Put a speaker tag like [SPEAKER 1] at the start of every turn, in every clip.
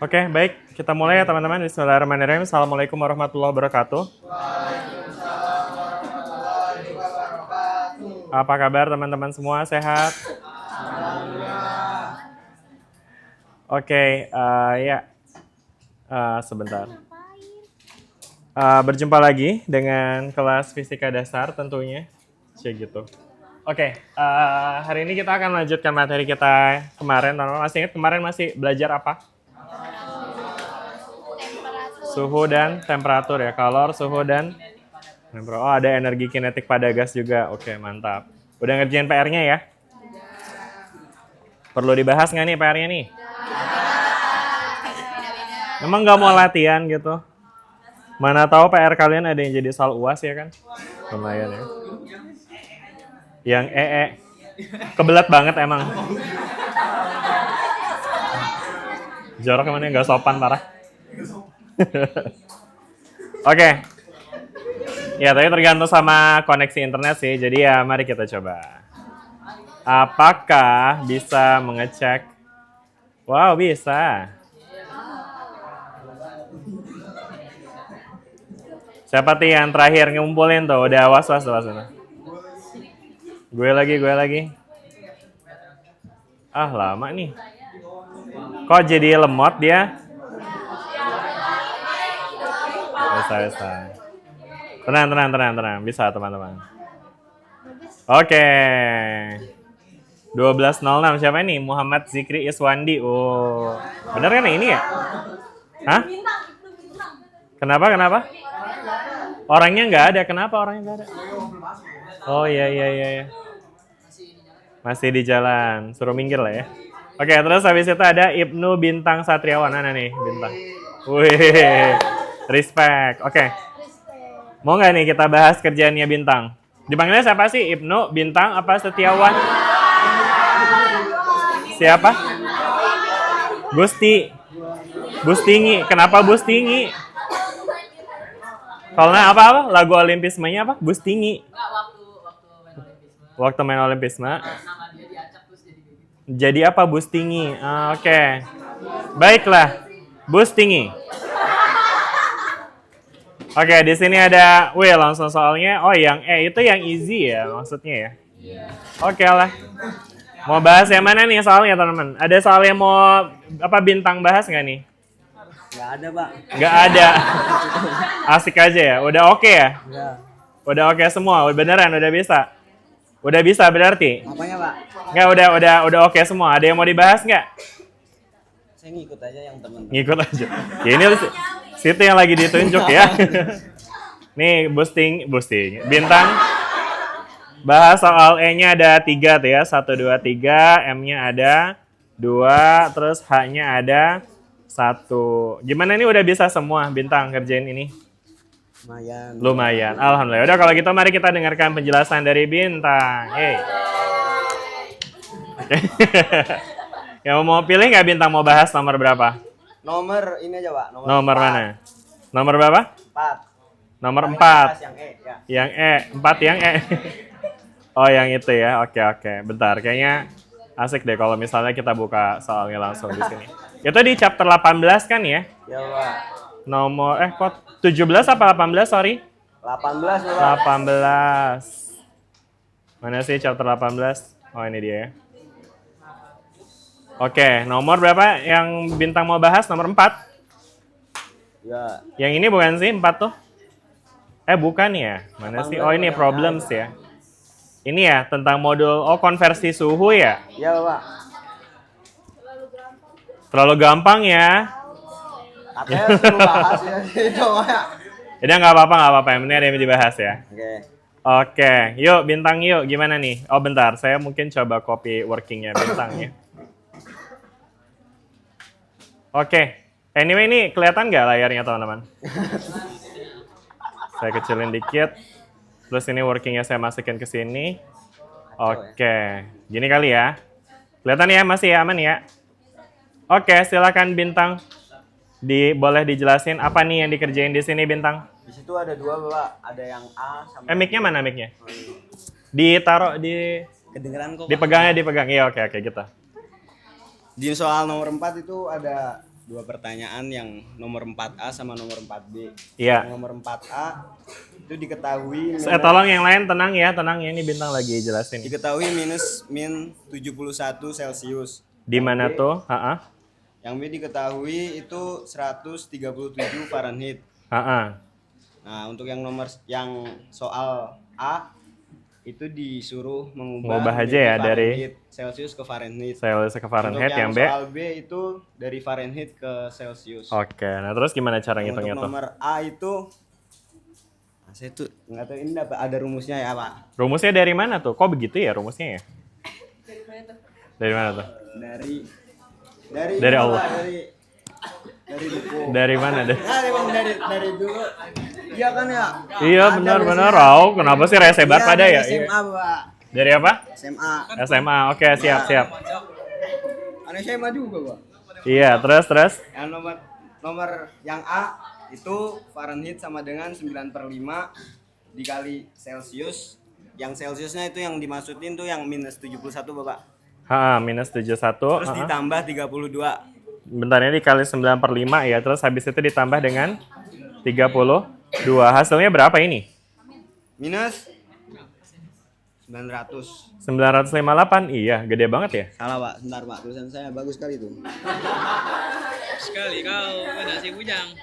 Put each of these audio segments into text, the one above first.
[SPEAKER 1] Oke, baik. Kita mulai ya teman-teman. Bismillahirrahmanirrahim. Assalamualaikum warahmatullahi wabarakatuh. Apa kabar teman-teman semua? Sehat? Oke, ya. Sebentar. Berjumpa lagi dengan kelas fisika dasar tentunya. Cek gitu. Oke, hari ini kita akan lanjutkan materi kita kemarin. Teman-teman masih ingat kemarin masih belajar apa? Suhu dan temperatur ya. Kalor, suhu, dan temperatur. Oh, ada energi kinetik pada gas juga. Oke, mantap. Udah ngerjain PR-nya ya? Perlu dibahas nggak nih PR-nya nih? Emang nggak mau latihan gitu? Mana tahu PR kalian ada yang jadi soal UAS ya kan? Lumayan ya. Yang EE. Kebelat banget emang. Jorok kemana nggak sopan parah. Oke. Ya, tapi tergantung sama koneksi internet sih. Jadi ya mari kita coba. Apakah bisa mengecek? Wow, bisa. Siapa tuh yang terakhir ngumpulin tuh? Udah was-was tuh sana. Gue lagi. Ah, lama nih. Kok jadi lemot dia? Bisa. Tenang. Bisa, teman-teman. Oke. 12.06. Siapa ini? Muhammad Zikri Iswandi. Oh. Bener kan ini ya? Hah? Kenapa? Orangnya nggak ada. Kenapa orangnya nggak ada? Oh, iya. Masih di jalan. Suruh minggir lah ya. Oke, terus habis itu ada Ibnu Bintang Satriawan. Mana nih? Bintang. Wih. Respect. Oke. Mau nggak nih kita bahas kerjaannya Bintang? Dipanggilnya siapa sih? Ibnu, Bintang, apa Setiawan? Siapa? Bustingi. Kenapa Bustingi? Kalau apa? Lagu Olimpismenya apa? Bustingi. Waktu main Olimpisme. Jadi apa Bustingi? Oke. Baiklah. Bustingi. Oke, di sini ada, langsung soalnya. Oh, yang itu yang easy ya maksudnya ya. Oke lah. Mau bahas yang mana nih soalnya teman-teman? Ada soal yang mau apa Bintang bahas nggak nih?
[SPEAKER 2] Nggak ada, Pak.
[SPEAKER 1] Nggak ada. Asik aja ya. Udah oke ya? Udah oke semua. Beneran udah bisa. Udah bisa berarti?
[SPEAKER 2] Apanya, Pak?
[SPEAKER 1] Nggak, udah oke semua. Ada yang mau dibahas nggak?
[SPEAKER 2] Saya ngikut aja yang teman-teman.
[SPEAKER 1] Ngikut aja. Ya, ini situ yang lagi ditunjuk ya. Nih, boosting. Bintang. Bahas soal E-nya ada 3 tuh ya. 1, 2, 3. M-nya ada 2. Terus H-nya ada 1. Gimana nih udah bisa semua Bintang kerjain ini? Lumayan. Alhamdulillah. Udah kalau gitu mari kita dengarkan penjelasan dari Bintang. Hey. Yang mau pilih nggak Bintang mau bahas nomor berapa?
[SPEAKER 2] Nomor ini aja, Pak.
[SPEAKER 1] Nomor mana? Nomor berapa?
[SPEAKER 2] 4.
[SPEAKER 1] Nomor 4.
[SPEAKER 2] Yang E, ya.
[SPEAKER 1] Yang E. 4 yang E. Oh, yang itu ya. Oke. Bentar, kayaknya asik deh kalau misalnya kita buka soalnya langsung di sini. Itu di chapter 18 kan ya?
[SPEAKER 2] Ya, Pak.
[SPEAKER 1] Nomor kok 17 apa 18, sorry?
[SPEAKER 2] 18, Pak.
[SPEAKER 1] 18. Mana sih chapter 18? Oh, ini dia ya. Oke, nomor berapa yang Bintang mau bahas? Nomor 4?
[SPEAKER 2] Ya.
[SPEAKER 1] Yang ini bukan sih 4 tuh? Bukan ya? Mana sih? Oh, ini problems ya. Ini ya, tentang modul, konversi suhu ya?
[SPEAKER 2] Ya, Pak.
[SPEAKER 1] Terlalu gampang ya?
[SPEAKER 2] Katanya suruh bahas ya.
[SPEAKER 1] Udah nggak apa-apa. Yang penting ada yang dibahas ya.
[SPEAKER 2] Oke.
[SPEAKER 1] Yuk Bintang yuk. Gimana nih? Oh bentar, saya mungkin coba copy workingnya Bintang ya. Oke. Anyway ini kelihatan nggak layarnya teman-teman? Saya kecilin dikit. Terus ini workingnya saya masukin ke sini. Oke. Gini kali ya. Kelihatan ya? Masih aman ya? Oke, silakan Bintang. Boleh dijelasin apa nih yang dikerjain di sini Bintang?
[SPEAKER 2] Di situ ada 2, Pak. Ada yang A sama
[SPEAKER 1] Mic-nya mana mic-nya? Ditaruh di
[SPEAKER 2] kedengeran kok.
[SPEAKER 1] dipegang. Iya, oke gitu.
[SPEAKER 2] Di soal nomor 4 itu ada dua pertanyaan yang nomor 4A sama nomor 4B.
[SPEAKER 1] Iya.
[SPEAKER 2] Yang nomor 4A itu diketahui
[SPEAKER 1] Tolong yang lain tenang ya ini Bintang lagi jelasin.
[SPEAKER 2] diketahui min 71 Celcius.
[SPEAKER 1] Di mana tuh?
[SPEAKER 2] Yang B diketahui itu 137 Fahrenheit. Nah, untuk yang soal A itu disuruh
[SPEAKER 1] Ngubah aja ya dari
[SPEAKER 2] Celcius ke Fahrenheit.
[SPEAKER 1] Celsius ke Fahrenheit.
[SPEAKER 2] Untuk
[SPEAKER 1] yang B?
[SPEAKER 2] soal B itu dari Fahrenheit ke Celsius.
[SPEAKER 1] Oke, nah terus gimana cara ngitungnya tuh?
[SPEAKER 2] Untuk nomor A itu, saya tuh nggak tahu ini ada rumusnya ya Pak.
[SPEAKER 1] Rumusnya dari mana tuh? Kok begitu ya rumusnya ya? Dari mana tuh? Dari Allah.
[SPEAKER 2] Dari buku.
[SPEAKER 1] Dari mana deh?
[SPEAKER 2] Dari dulu. Iya kan ya?
[SPEAKER 1] Iya benar-benar. Kenapa sih resebar pada ya?
[SPEAKER 2] SMA Pak.
[SPEAKER 1] Dari apa?
[SPEAKER 2] SMA.
[SPEAKER 1] SMA. Oke, siap.
[SPEAKER 2] Ada SMA juga Pak.
[SPEAKER 1] Iya, terus.
[SPEAKER 2] Yang nomor yang A itu Fahrenheit sama dengan 9/5 dikali Celsius. Yang Celsiusnya itu yang dimaksudin tuh yang minus 71 Bapak.
[SPEAKER 1] Minus 71.
[SPEAKER 2] Terus ditambah 32.
[SPEAKER 1] Bentarnya dikali 9/5 ya. Terus habis itu ditambah dengan 32. Hasilnya berapa ini?
[SPEAKER 2] Minus 900.
[SPEAKER 1] 958. Iya, gede banget ya.
[SPEAKER 2] Salah Pak, sebentar Pak. Tulisan saya bagus sekali tuh.
[SPEAKER 3] Sekali kau nasi bujang.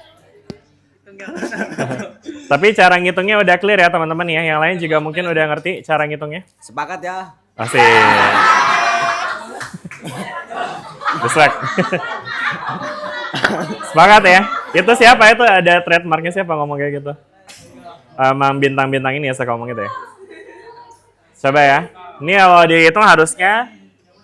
[SPEAKER 1] Tapi cara ngitungnya udah clear ya teman-teman ya. Yang lain juga mungkin udah ngerti cara ngitungnya.
[SPEAKER 2] Sepakat ya.
[SPEAKER 1] Asik. Besok. Sepakat ya. Itu siapa itu? Ada trademarknya siapa ngomong kayak gitu? Mang Bintang-Bintang ini ya saya ngomong gitu ya. Coba ya. Ini kalau dihitung harusnya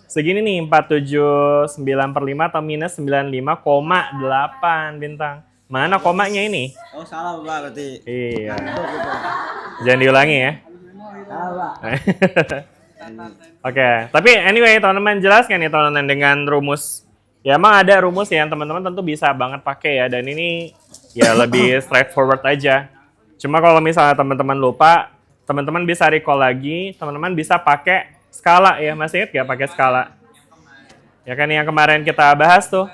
[SPEAKER 1] segini nih 479/5 atau minus 95,8 Bintang. Mana komanya ini?
[SPEAKER 2] Oh salah Pak berarti.
[SPEAKER 1] Iya. Jangan diulangi ya.
[SPEAKER 2] Salah Pak.
[SPEAKER 1] Oke, tapi anyway teman-teman jelaskan nih teman-teman dengan rumus. Ya emang ada rumus yang teman-teman tentu bisa banget pakai ya, dan ini ya lebih straightforward aja. Cuma kalau misalnya teman-teman lupa, teman-teman bisa recall lagi, teman-teman bisa pakai skala ya, masih ingat gak pakai skala? Ya kan yang kemarin kita bahas tuh,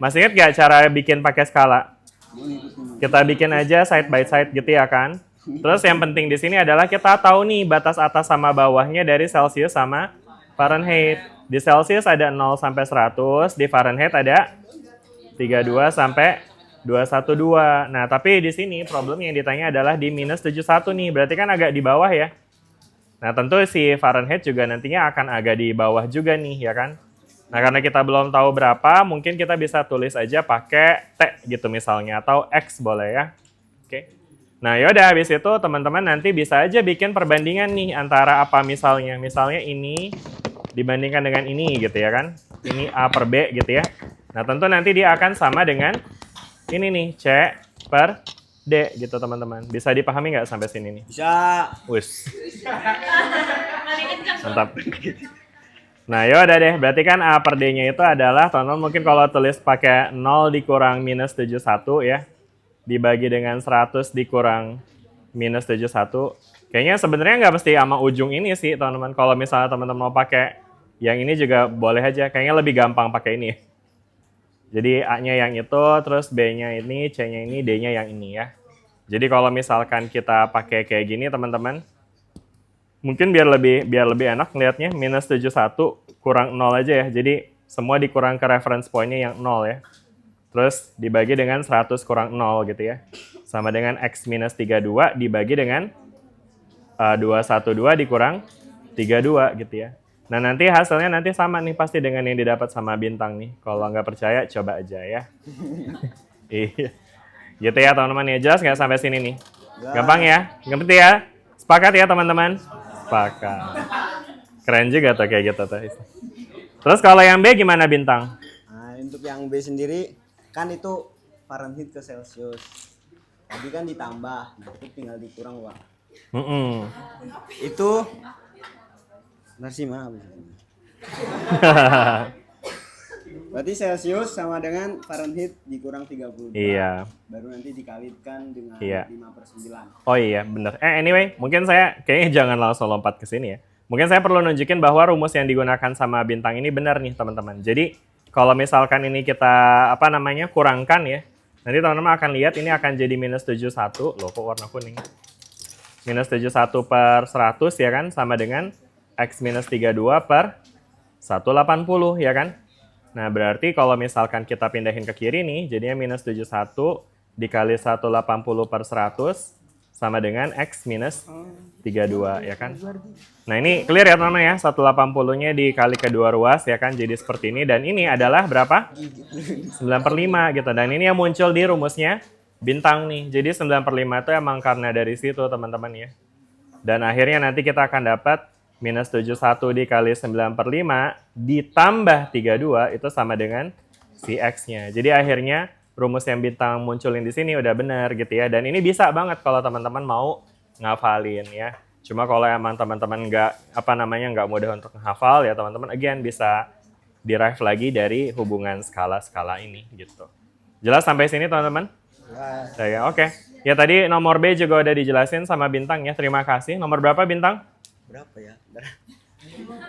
[SPEAKER 1] masih ingat gak cara bikin pakai skala? Kita bikin aja side by side gitu ya kan? Terus yang penting di sini adalah kita tahu nih batas atas sama bawahnya dari Celsius sama Fahrenheit. Di Celsius ada 0 sampai 100, di Fahrenheit ada 32 sampai 212. Nah, tapi di sini problem yang ditanya adalah di minus 71 nih, berarti kan agak di bawah ya. Nah, tentu si Fahrenheit juga nantinya akan agak di bawah juga nih, ya kan? Nah, karena kita belum tahu berapa, mungkin kita bisa tulis aja pakai T gitu misalnya, atau X boleh ya. Oke. Nah, yaudah habis itu teman-teman nanti bisa aja bikin perbandingan nih antara apa misalnya. Misalnya ini dibandingkan dengan ini gitu ya kan. Ini A per B gitu ya. Nah, tentu nanti dia akan sama dengan ini nih, C per D gitu teman-teman. Bisa dipahami nggak sampai sini nih?
[SPEAKER 2] Bisa.
[SPEAKER 1] Wus. Mantap. Nah, yaudah deh. Berarti kan A per D-nya itu adalah, teman-teman mungkin kalau tulis pakai 0 dikurang minus 71 ya. Dibagi dengan 100 dikurang minus 71. Kayaknya sebenarnya nggak mesti sama ujung ini sih, teman-teman. Kalau misalnya teman-teman mau pakai yang ini juga boleh aja. Kayaknya lebih gampang pakai ini. Jadi A-nya yang itu, terus B-nya ini, C-nya ini, D-nya yang ini ya. Jadi kalau misalkan kita pakai kayak gini, teman-teman, mungkin biar lebih enak ngelihatnya, minus 71 kurang 0 aja ya. Jadi semua dikurang ke reference point-nya yang 0 ya. Terus dibagi dengan 100 kurang 0 gitu ya. Sama dengan X minus 32 dibagi dengan 212 dikurang 32 gitu ya. Nah nanti hasilnya nanti sama nih pasti dengan yang didapat sama Bintang nih. Kalau nggak percaya coba aja ya. Iya. Gitu ya teman-teman ya. Jelas nggak sampai sini nih? Gampang ya? Ngerti ya? Sepakat ya teman-teman? Sepakat. Keren juga tuh kayak gitu tuh. Terus kalau yang B gimana Bintang?
[SPEAKER 2] Nah, untuk yang B sendiri kan itu Fahrenheit ke Celsius. Tadi kan ditambah, nah itu tinggal dikurang Pak. Itu nasi mana? Berarti Celsius sama dengan Fahrenheit dikurang 32.
[SPEAKER 1] Iya.
[SPEAKER 2] Baru nanti dikalikan dengan 5/9.
[SPEAKER 1] Oh iya, bener. Anyway, mungkin saya kayaknya jangan langsung lompat ke sini ya. Mungkin saya perlu nunjukin bahwa rumus yang digunakan sama Bintang ini benar nih, teman-teman. Jadi, kalau misalkan ini kita kurangkan ya. Nanti teman-teman akan lihat ini akan jadi minus 71. Loh, kok warna kuning? Minus 71 per 100 ya kan, sama dengan X minus 32 per 180 ya kan. Nah, berarti kalau misalkan kita pindahin ke kiri nih, jadinya minus 71 dikali 180 per 100 sama dengan X minus 32 ya kan. Nah, ini clear ya teman-teman ya, 180-nya dikali kedua ruas ya kan, jadi seperti ini. Dan ini adalah berapa? 9/5 gitu. Dan ini yang muncul di rumusnya bintang nih. Jadi 9/5 itu emang karena dari situ teman-teman ya. Dan akhirnya nanti kita akan dapat minus 71 dikali 9/5 ditambah 32 itu sama dengan si X-nya. Jadi akhirnya rumus yang bintang munculin di sini udah benar gitu ya. Dan ini bisa banget kalau teman-teman mau ngafalin ya. Cuma kalau emang teman-teman nggak mudah untuk menghafal ya teman-teman, again bisa derive lagi dari hubungan skala-skala ini gitu. Jelas sampai sini teman-teman? Ya, oke. Ya tadi nomor B juga udah dijelasin sama bintang ya. Terima kasih. Nomor berapa bintang?
[SPEAKER 2] Berapa ya?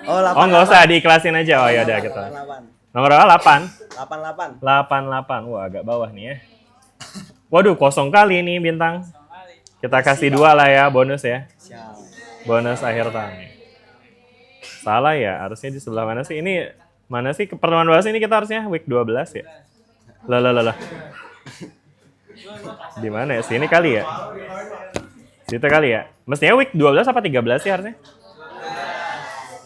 [SPEAKER 2] Oh, 8.
[SPEAKER 1] Oh, nggak usah diiklasin aja. Oh ya udah gitu.
[SPEAKER 2] 8.
[SPEAKER 1] Nomor berapa?
[SPEAKER 2] 88.
[SPEAKER 1] 88. Wah, agak bawah nih ya. Waduh, kosong kali nih bintang. Kita kasih 2 lah ya, bonus ya.
[SPEAKER 2] Siap.
[SPEAKER 1] Bonus akhir tahun. Salah ya, harusnya di sebelah mana sih? Ini mana sih pertemuan bahasa ini kita harusnya week 12 ya? Lah. Di mana ya? Sini kali ya? Situ kali ya? Mestinya week 12 apa 13 sih harusnya?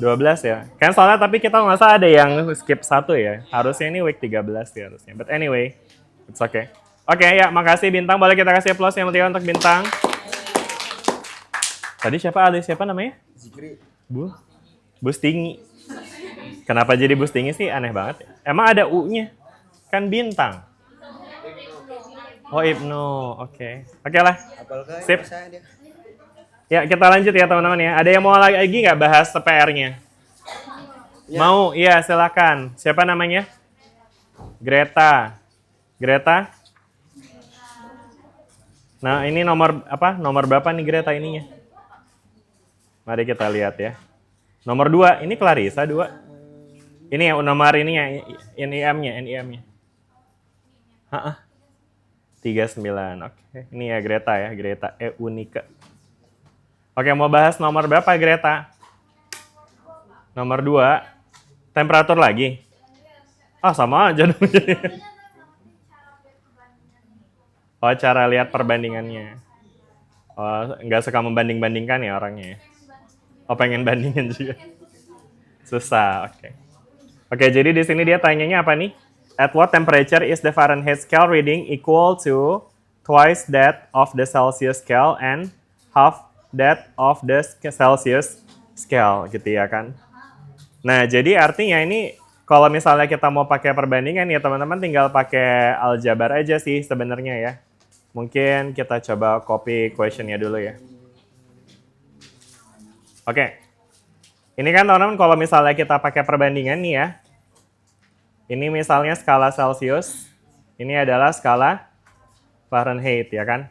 [SPEAKER 1] 12 ya. Kan soalnya tapi kita nggak usah ada yang skip 1 ya. Harusnya ini week 13 sih harusnya. But anyway, it's okay. Oke ya, makasih bintang. Boleh kita kasih applause yang ketiga untuk bintang. Tadi siapa? Siapa namanya?
[SPEAKER 2] Zikri.
[SPEAKER 1] Bustingi. Kenapa jadi Bustingi sih? Aneh banget. Emang ada U-nya? Kan bintang. Oh, Ibnu. Oke. Oke lah. Sip. Ya, kita lanjut ya teman-teman ya. Ada yang mau lagi nggak bahas PR-nya? Ya. Mau? Iya, silakan. Siapa namanya? Greta. Nah, ini nomor apa? Nomor berapa nih Greta ininya? Mari kita lihat ya. Nomor 2, ini Clarissa 2. Ini ya nomor ininya, NIM-nya. 39. Oke. Ini ya Greta Unika. Oke, mau bahas nomor berapa Greta? Nomor 2. Temperatur lagi. Sama aja dong. Oh, cara lihat perbandingannya. Oh, nggak suka membanding-bandingkan ya orangnya ya? Oh, pengen bandingin juga. Susah, oke. Oke, jadi di sini dia tanyanya apa nih? At what temperature is the Fahrenheit scale reading equal to twice that of the Celsius scale and half that of the Celsius scale, gitu ya kan? Nah, jadi artinya ini kalau misalnya kita mau pakai perbandingan ya teman-teman tinggal pakai aljabar aja sih sebenarnya ya. Mungkin kita coba copy questionnya dulu ya. Oke. Ini kan teman-teman kalau misalnya kita pakai perbandingan nih ya. Ini misalnya skala Celsius. Ini adalah skala Fahrenheit ya kan.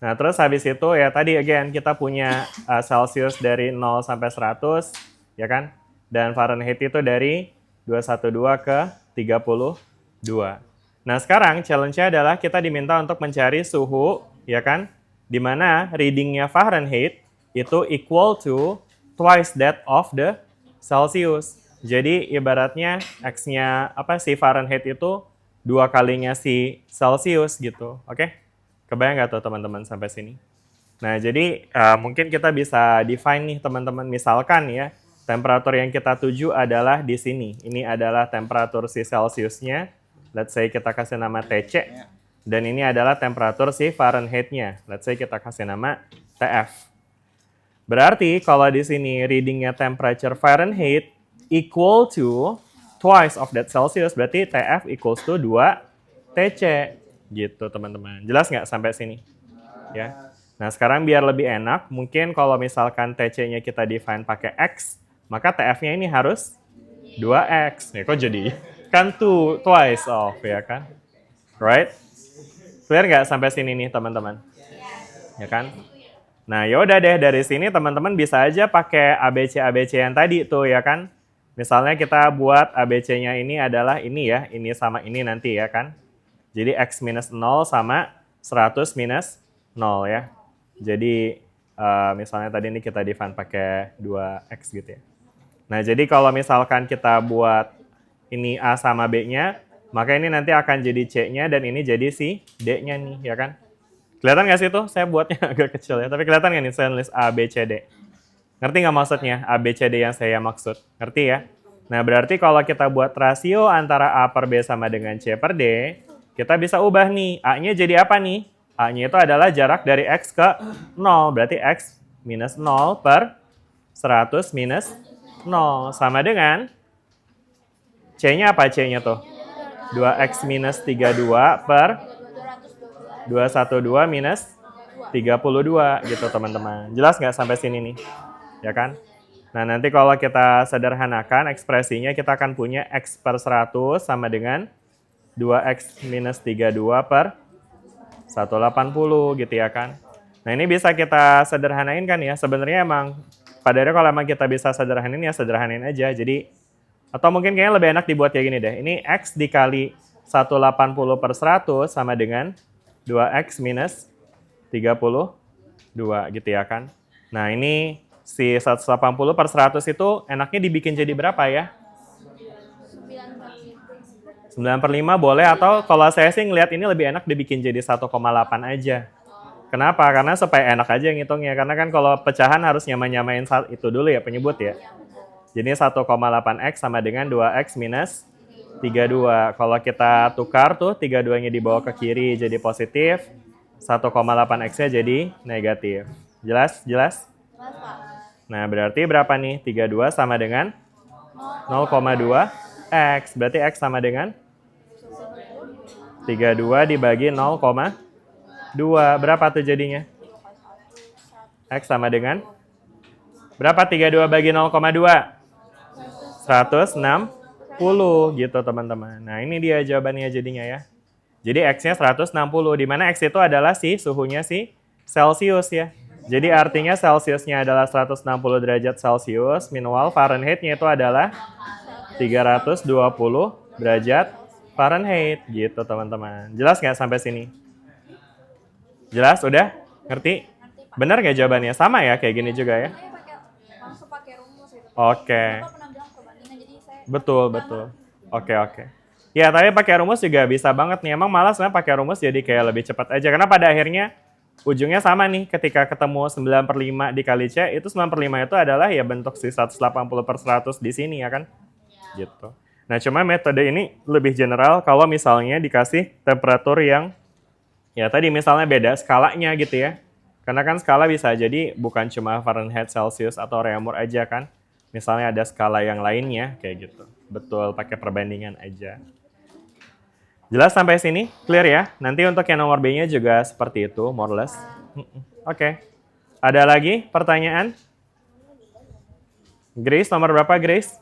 [SPEAKER 1] Nah terus habis itu ya tadi again kita punya Celsius dari 0 sampai 100 ya kan. Dan Fahrenheit itu dari 212 ke 32. Nah sekarang challenge-nya adalah kita diminta untuk mencari suhu ya kan. Dimana readingnya Fahrenheit itu equal to twice that of the Celsius. Jadi ibaratnya X-nya si Fahrenheit itu 2 kalinya si Celsius gitu. Oke? Kebayang nggak tuh teman-teman sampai sini? Nah jadi mungkin kita bisa define nih teman-teman. Misalkan ya temperatur yang kita tuju adalah di sini. Ini adalah temperatur si Celsiusnya. Let's say kita kasih nama TC. Dan ini adalah temperatur si Fahrenheit-nya. Let's say kita kasih nama TF. Berarti kalau di sini readingnya temperature Fahrenheit equal to twice of that Celsius, berarti TF equals to 2 TC. Gitu teman-teman. Jelas nggak sampai sini? Ya. Nah sekarang biar lebih enak, mungkin kalau misalkan TC-nya kita define pakai X, maka TF-nya ini harus 2X. Ya kok jadi? Kan twice of ya kan? Right? Clear nggak sampai sini nih teman-teman? Ya kan? Nah, yaudah deh dari sini teman-teman bisa aja pakai ABC yang tadi tuh ya kan. Misalnya kita buat ABC-nya ini adalah ini ya, ini sama ini nanti ya kan. Jadi X minus 0 sama 100 minus 0 ya. Jadi misalnya tadi ini kita define pakai 2X gitu ya. Nah, jadi kalau misalkan kita buat ini A sama B-nya, maka ini nanti akan jadi C-nya dan ini jadi si D-nya nih, ya kan? Kelihatan nggak sih tuh? Saya buatnya agak kecil ya, tapi kelihatan nggak nih saya nulis A, B, C, D? Ngerti nggak maksudnya A, B, C, D yang saya maksud? Ngerti ya? Nah, berarti kalau kita buat rasio antara A per B sama dengan C per D, kita bisa ubah nih. A-nya jadi apa nih? A-nya itu adalah jarak dari X ke 0. Berarti X minus 0 per 100 minus 0 sama dengan C-nya apa C-nya tuh? 2X minus 32 per 212 minus 32 gitu teman-teman. Jelas nggak sampai sini nih? Ya kan? Nah nanti kalau kita sederhanakan ekspresinya kita akan punya X per 100 sama dengan 2X minus 32 per 180 gitu ya kan? Nah ini bisa kita sederhanain kan ya? Sebenarnya emang pada akhirnya kalau emang kita bisa sederhanain ya sederhanain aja. Jadi atau mungkin kayaknya lebih enak dibuat kayak gini deh. Ini X dikali 180 per 100 sama dengan 2X minus 32 gitu ya kan. Nah ini si 180 per 100 itu enaknya dibikin jadi berapa ya? 9 per 5 boleh atau kalau saya sih ngeliat ini lebih enak dibikin jadi 1,8 aja. Kenapa? Karena supaya enak aja ngitungnya. Karena kan kalau pecahan harus nyamain itu dulu ya penyebut ya. Jadi 1,8X sama dengan 2X minus 32. Kalau kita tukar tuh 32-nya dibawa ke kiri jadi positif. 1,8X-nya jadi negatif. Jelas? Jelas? Nah berarti berapa nih? 32 sama dengan 0,2X. Berarti X sama dengan 32 dibagi 0,2. Berapa tuh jadinya? X sama dengan? Berapa 32 bagi 0,2? 160 gitu teman-teman. Nah ini dia jawabannya jadinya ya. Jadi X-nya 160, di mana X itu adalah si suhunya si Celsius ya. Jadi artinya Celsiusnya adalah 160 derajat Celsius, minimal Fahrenheit-nya itu adalah 320 derajat Fahrenheit gitu teman-teman. Jelas nggak sampai sini? Jelas? Udah? Ngerti? Benar nggak jawabannya? Sama ya kayak gini juga ya?
[SPEAKER 4] Langsung pakai rumus gitu.
[SPEAKER 1] Oke.
[SPEAKER 4] Bapak pernah bilang perbandingan jadi saya
[SPEAKER 1] Betul, betul. Oke. Ya, tapi pakai rumus juga bisa banget nih. Emang malah sebenarnya pakai rumus jadi kayak lebih cepat aja. Karena pada akhirnya ujungnya sama nih. Ketika ketemu 9 per 5 dikali C, itu 9 per 5 itu adalah ya bentuk si 180 per 100 di sini ya kan? Gitu. Nah, cuma metode ini lebih general kalau misalnya dikasih temperatur yang ya tadi misalnya beda skalanya gitu ya. Karena kan skala bisa jadi bukan cuma Fahrenheit, Celsius, atau Reaumur aja kan. Misalnya ada skala yang lainnya kayak gitu. Betul, pakai perbandingan aja. Jelas sampai sini? Clear ya? Nanti untuk yang nomor B-nya juga seperti itu, more or less. Oke. Ada lagi pertanyaan? Grace, nomor berapa Grace?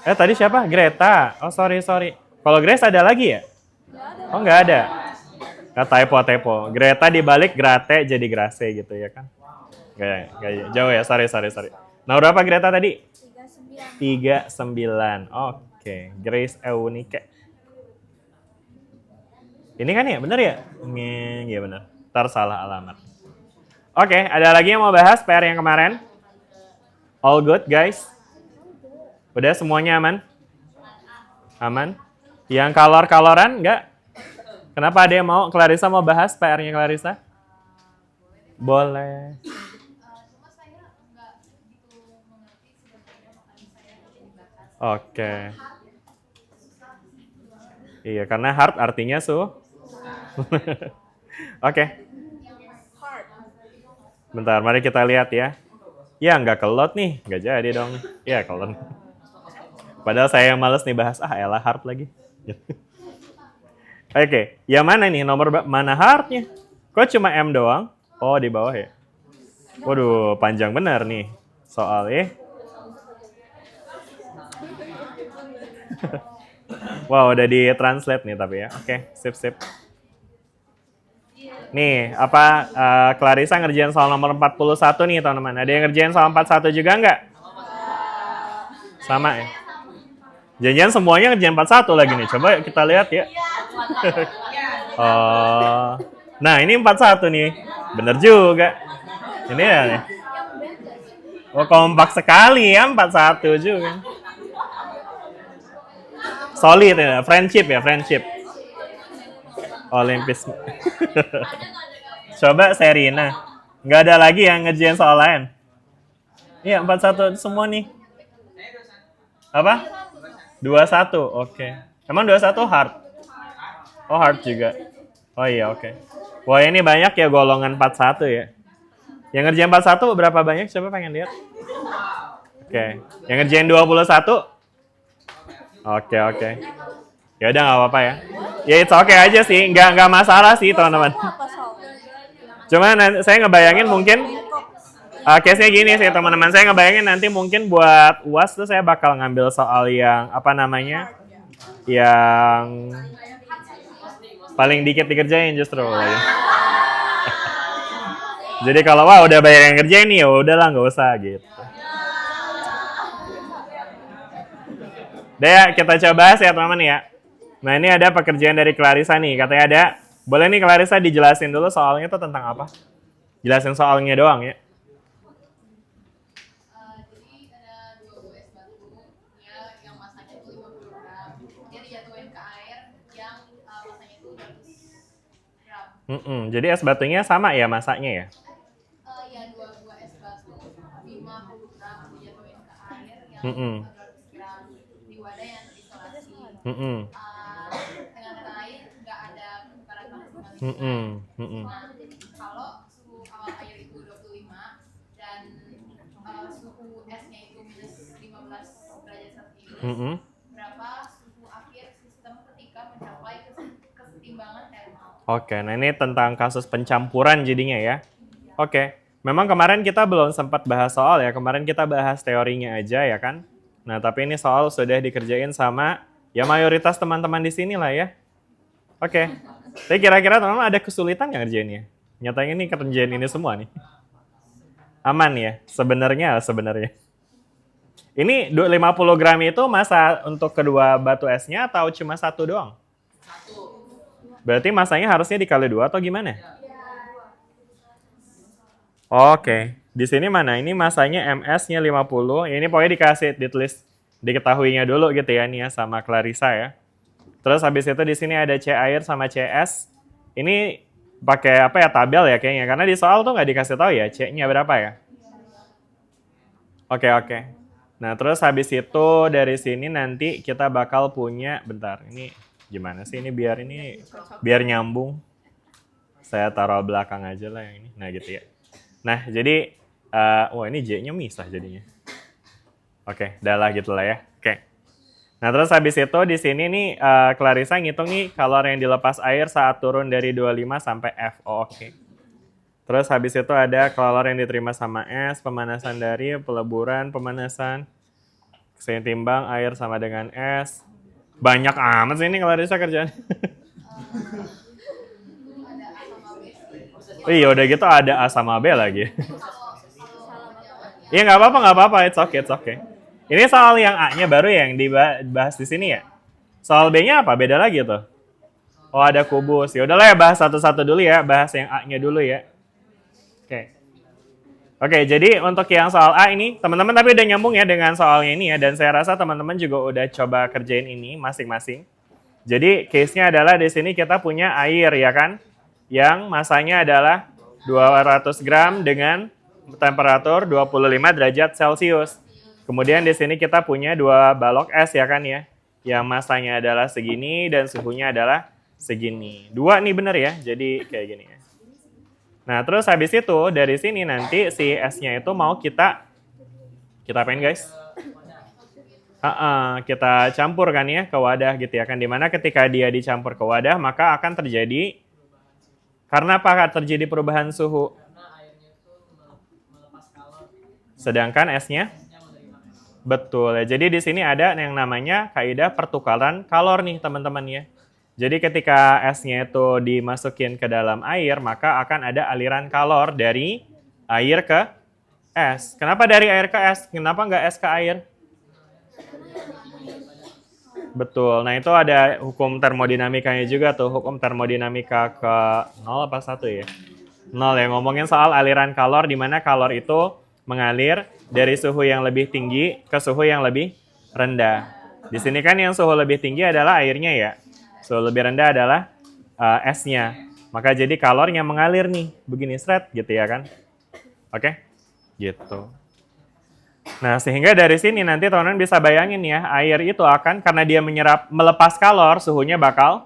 [SPEAKER 1] Tadi siapa? Greta. Oh, sorry. Kalau Grace ada lagi ya? Oh, nggak ada. Typo. Greta dibalik Grate jadi Grace gitu ya kan? Gak jauh ya, sorry. Nah, berapa Greta tadi? 39. Oke. Grace Eunike. Ini kan ya, bener ya? Iya bener. Ntar salah alamat. Oke, ada lagi yang mau bahas PR yang kemarin? All good guys? Udah semuanya aman? Aman? Yang kalor-kaloran enggak? Kenapa ada yang mau? Clarissa mau bahas PR-nya Clarissa? Boleh. Oke. Iya, karena hard artinya Oke. Bentar, mari kita lihat ya. Ya, nggak kelot nih. Nggak jadi dong. Ya, kelot. Padahal saya yang males nih bahas. Elah hard lagi. Oke, yang mana nih? Nomor mana hardnya? Kok cuma M doang? Oh, di bawah ya? Waduh, panjang bener nih soalnya. Wow, udah di-translate nih tapi ya. Oke, sip. Nih, Clarissa ngerjain soal nomor 41 nih, teman-teman. Ada yang ngerjain soal 41 juga nggak? Sama ya? Jangan-jangan semuanya ngerjain 41 lagi nih. Coba kita lihat ya. Oh. Nah, ini 41 nih. Bener juga. Ini ya. Nih. Oh, kompak sekali ya 41 juga. Solid ya, friendship ya, friendship. Olimpis. Coba Serina. Nggak ada lagi yang ngerjain soal lain. Iya, 41 semua nih. Apa? 21, oke. Emang 21 hard? Oh, hard juga. Oh iya, oke. Wah, ini banyak ya golongan 41 ya. Yang ngerjain 41 berapa banyak? Coba pengen lihat. Oke. Yang ngerjain 21? Oke. Ya udah nggak apa-apa ya. Ya it's okay aja sih, nggak masalah sih teman-teman.
[SPEAKER 4] Apa soal?
[SPEAKER 1] Cuma saya ngebayangin mungkin case-nya gini sih teman-teman. Saya ngebayangin nanti mungkin buat UAS tuh saya bakal ngambil soal yang apa namanya? Yang paling dikit dikerjain justru. Jadi kalau wah udah banyak yang ngerjain nih ya udahlah nggak usah gitu. Udah ya, kita coba ya teman-teman ya. Nah ini ada pekerjaan dari Clarissa nih. Katanya ada, boleh nih Clarissa dijelasin dulu soalnya itu tentang apa? Jelasin soalnya doang ya.
[SPEAKER 5] Jadi ada 2 buah es batu ya, yang masanya itu 50 gram. Dia dijatuhin ke air yang masanya itu 100 gram.
[SPEAKER 1] Jadi es batunya sama ya masaknya ya?
[SPEAKER 5] Ya 2 buah es batu 50 gram dijatuhin ke air yang 200 gram di wadah yang terisolasi. Dengan kata lain nggak ada pertukaran maksimal. Nah, kalau suhu awal air itu 25 dan suhu esnya itu minus 15 derajat Celcius, berapa suhu akhir sistem ketika mencapai kesetimbangan termal?
[SPEAKER 1] Oke, nah ini tentang kasus pencampuran jadinya ya. Oke, memang kemarin kita belum sempat bahas soal ya, kemarin kita bahas teorinya aja ya kan. Nah tapi ini soal sudah dikerjain sama ya mayoritas teman-teman di sini lah ya. Oke, tapi kira-kira teman-teman ada kesulitan nggak ngerjainnya? Nyatanya ini kerjain ini semua nih. Aman ya, sebenarnya. Ini 50 gram itu masa untuk kedua batu esnya atau cuma satu doang? Satu. Berarti masanya harusnya dikali 2 atau gimana? Oke, di sini mana? Ini masanya MS-nya 50. Ini pokoknya ditulis diketahuinya dulu gitu ya nih ya sama Clarissa ya. Terus habis itu di sini ada C air sama CS. Ini pakai apa ya tabel ya kayaknya karena di soal tuh nggak dikasih tahu ya C-nya berapa ya. Oke. Nah terus habis itu dari sini nanti kita bakal punya bentar ini gimana sih ini biar nyambung. Saya taruh belakang aja lah yang ini. Nah gitu ya. Nah jadi wah ini J-nya misah jadinya. Oke, udah lah gitu lah ya. Oke. Nah terus habis itu di sini nih Clarissa ngitung nih kalor yang dilepas air saat turun dari 25 sampai F. Oke. Terus habis itu ada kalor yang diterima sama S, pemanasan dari peleburan, pemanasan, setimbang air sama dengan S. Banyak amat sih ini Clarissa kerjaan. Iya udah gitu ada A sama B lagi. Iya nggak apa-apa, it's okay. Ini soal yang A-nya baru yang dibahas di sini ya. Soal B-nya apa? Beda lagi tuh. Oh ada kubus. Ya udahlah ya bahas satu-satu dulu ya, bahas yang A-nya dulu ya. Oke, jadi untuk yang soal A ini teman-teman tapi udah nyambung ya dengan soalnya ini ya dan saya rasa teman-teman juga udah coba kerjain ini masing-masing. Jadi case-nya adalah di sini kita punya air ya kan, yang masanya adalah 200 gram dengan temperatur 25 derajat Celcius. Kemudian di sini kita punya 2 balok es ya kan ya, yang masanya adalah segini dan suhunya adalah segini. 2 nih bener ya, jadi kayak gini ya. Nah terus habis itu dari sini nanti si esnya itu mau kita apain guys? Kita campur kan ya ke wadah gitu ya kan, dimana ketika dia dicampur ke wadah maka akan terjadi, karena apa terjadi perubahan suhu? Sedangkan esnya? Betul ya. Jadi di sini ada yang namanya kaidah pertukaran kalor nih teman-teman ya. Jadi ketika esnya itu dimasukin ke dalam air, maka akan ada aliran kalor dari air ke es. Kenapa dari air ke es? Kenapa nggak es ke air? Betul. Nah, itu ada hukum termodinamikanya juga tuh. Hukum termodinamika ke 0 apa 1 ya? 0 ya. Ngomongin soal aliran kalor di mana kalor itu mengalir dari suhu yang lebih tinggi ke suhu yang lebih rendah. Di sini kan yang suhu lebih tinggi adalah airnya ya. Suhu lebih rendah adalah esnya. Maka jadi kalornya mengalir nih. Begini seret gitu ya kan. Oke? Gitu. Nah, sehingga dari sini nanti teman-teman bisa bayangin ya, air itu akan karena dia melepas kalor, suhunya bakal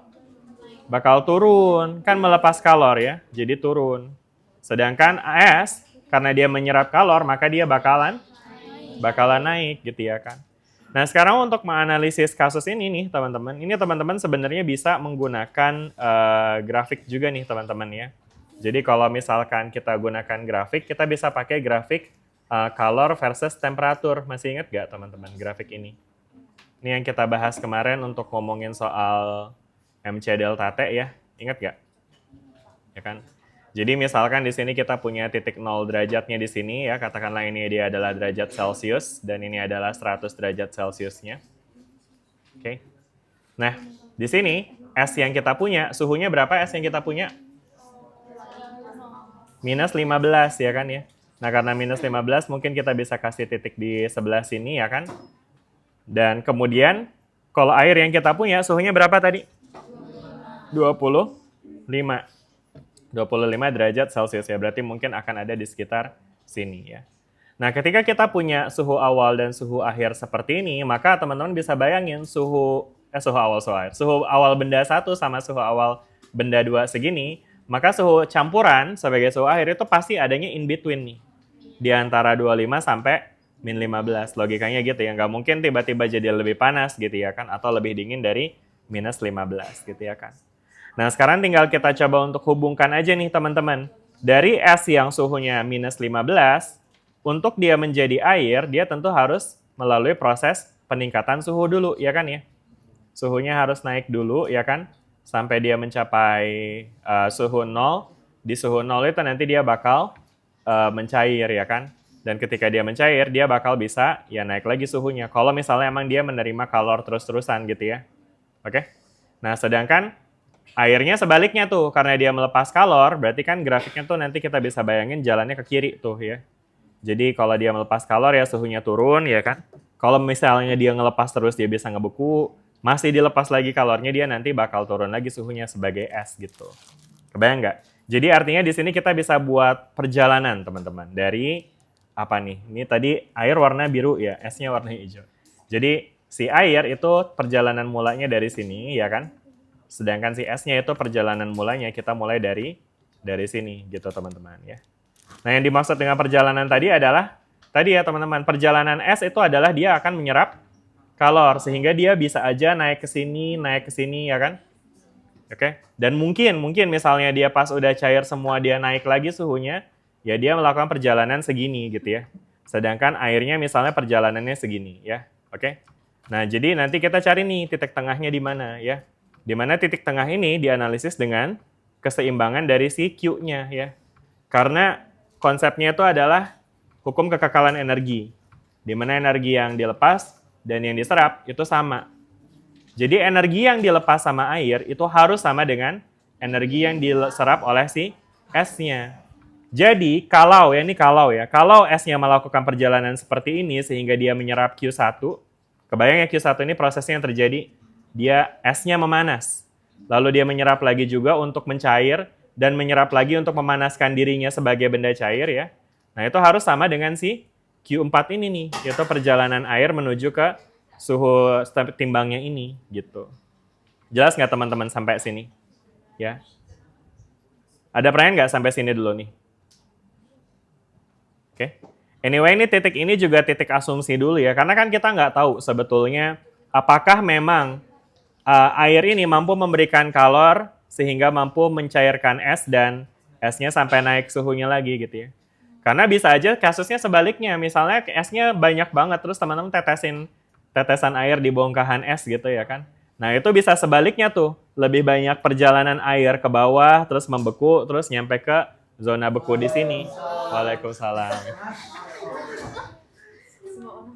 [SPEAKER 1] turun. Kan melepas kalor ya, jadi turun. Sedangkan es, karena dia menyerap kalor, maka dia bakalan naik gitu ya kan. Nah, sekarang untuk menganalisis kasus ini nih teman-teman, ini teman-teman sebenarnya bisa menggunakan grafik juga nih teman-teman ya. Jadi kalau misalkan kita gunakan grafik, kita bisa pakai grafik kalor versus temperatur. Masih ingat nggak teman-teman grafik ini? Ini yang kita bahas kemarin untuk ngomongin soal MC delta T ya. Ingat nggak? Ya kan? Jadi misalkan di sini kita punya titik 0 derajatnya di sini ya. Katakanlah ini dia adalah derajat Celcius dan ini adalah 100 derajat Celciusnya. Oke. Nah, di sini es yang kita punya, suhunya berapa es yang kita punya? Minus 15 ya kan ya. Nah, karena minus 15 mungkin kita bisa kasih titik di sebelah sini ya kan. Dan kemudian kalau air yang kita punya suhunya berapa tadi? 25 derajat Celcius ya. Berarti mungkin akan ada di sekitar sini ya. Nah, ketika kita punya suhu awal dan suhu akhir seperti ini, maka teman-teman bisa bayangin suhu awal benda 1 sama suhu awal benda 2 segini, maka suhu campuran sebagai suhu akhir itu pasti adanya in between nih. Di antara 25 sampai min 15. Logikanya gitu ya. Nggak mungkin tiba-tiba jadi lebih panas gitu ya kan. Atau lebih dingin dari minus 15 gitu ya kan. Nah, sekarang tinggal kita coba untuk hubungkan aja nih teman-teman. Dari es yang suhunya minus 15, untuk dia menjadi air, dia tentu harus melalui proses peningkatan suhu dulu ya kan ya. Suhunya harus naik dulu ya kan. Sampai dia mencapai suhu 0. Di suhu 0 itu nanti dia bakal mencair ya kan. Dan ketika dia mencair, dia bakal bisa ya naik lagi suhunya. Kalau misalnya emang dia menerima kalor terus-terusan gitu ya. Oke. Nah, sedangkan airnya sebaliknya tuh. Karena dia melepas kalor, berarti kan grafiknya tuh nanti kita bisa bayangin jalannya ke kiri tuh ya. Jadi kalau dia melepas kalor ya suhunya turun ya kan. Kalau misalnya dia ngelepas terus dia bisa ngebeku. Masih dilepas lagi kalornya, dia nanti bakal turun lagi suhunya sebagai es gitu. Kebayang nggak? Jadi artinya di sini kita bisa buat perjalanan teman-teman dari apa nih? Ini tadi air warna biru ya, esnya warna hijau. Jadi si air itu perjalanan mulanya dari sini ya kan? Sedangkan si esnya itu perjalanan mulanya kita mulai dari sini gitu teman-teman ya. Nah, yang dimaksud dengan perjalanan tadi adalah tadi ya teman-teman, perjalanan es itu adalah dia akan menyerap kalor sehingga dia bisa aja naik ke sini ya kan? Oke. Dan mungkin misalnya dia pas udah cair semua dia naik lagi suhunya, ya dia melakukan perjalanan segini gitu ya. Sedangkan airnya misalnya perjalanannya segini ya. Oke. Nah, jadi nanti kita cari nih titik tengahnya di mana ya. Di mana titik tengah ini dianalisis dengan keseimbangan dari si Q-nya ya. Karena konsepnya itu adalah hukum kekekalan energi. Di mana energi yang dilepas dan yang diserap itu sama. Jadi energi yang dilepas sama air itu harus sama dengan energi yang diserap oleh si esnya. Jadi kalau esnya melakukan perjalanan seperti ini sehingga dia menyerap Q1, kebayang ya Q1 ini prosesnya yang terjadi, dia esnya memanas. Lalu dia menyerap lagi juga untuk mencair dan menyerap lagi untuk memanaskan dirinya sebagai benda cair ya. Nah, itu harus sama dengan si Q4 ini nih, yaitu perjalanan air menuju ke suhu timbangnya ini gitu. Jelas nggak teman-teman sampai sini? Ya. Ada pertanyaan nggak sampai sini dulu nih? Oke. Anyway, ini titik ini juga titik asumsi dulu ya, karena kan kita nggak tahu sebetulnya apakah memang air ini mampu memberikan kalor sehingga mampu mencairkan es dan esnya sampai naik suhunya lagi gitu ya. Karena bisa aja kasusnya sebaliknya, misalnya esnya banyak banget terus teman-teman tetesan air di bongkahan es gitu ya kan. Nah, itu bisa sebaliknya tuh, lebih banyak perjalanan air ke bawah terus membeku terus nyampe ke zona beku di sini. Waalaikumsalam.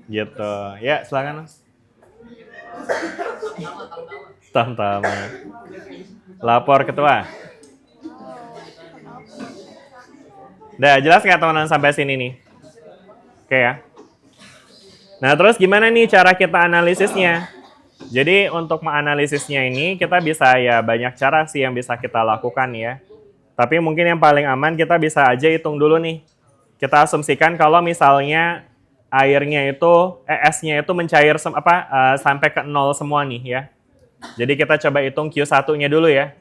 [SPEAKER 1] Gitu. Ya, silakan Mas. Tama. Lapor ketua. Udah jelas nggak teman-teman sampai sini nih? Oke ya. Nah terus gimana nih cara kita analisisnya? Jadi untuk menganalisisnya ini kita bisa ya banyak cara sih yang bisa kita lakukan ya. Tapi mungkin yang paling aman kita bisa aja hitung dulu nih. Kita asumsikan kalau misalnya airnya itu, esnya itu mencair sampai ke 0 semua nih ya. Jadi kita coba hitung Q1-nya dulu ya.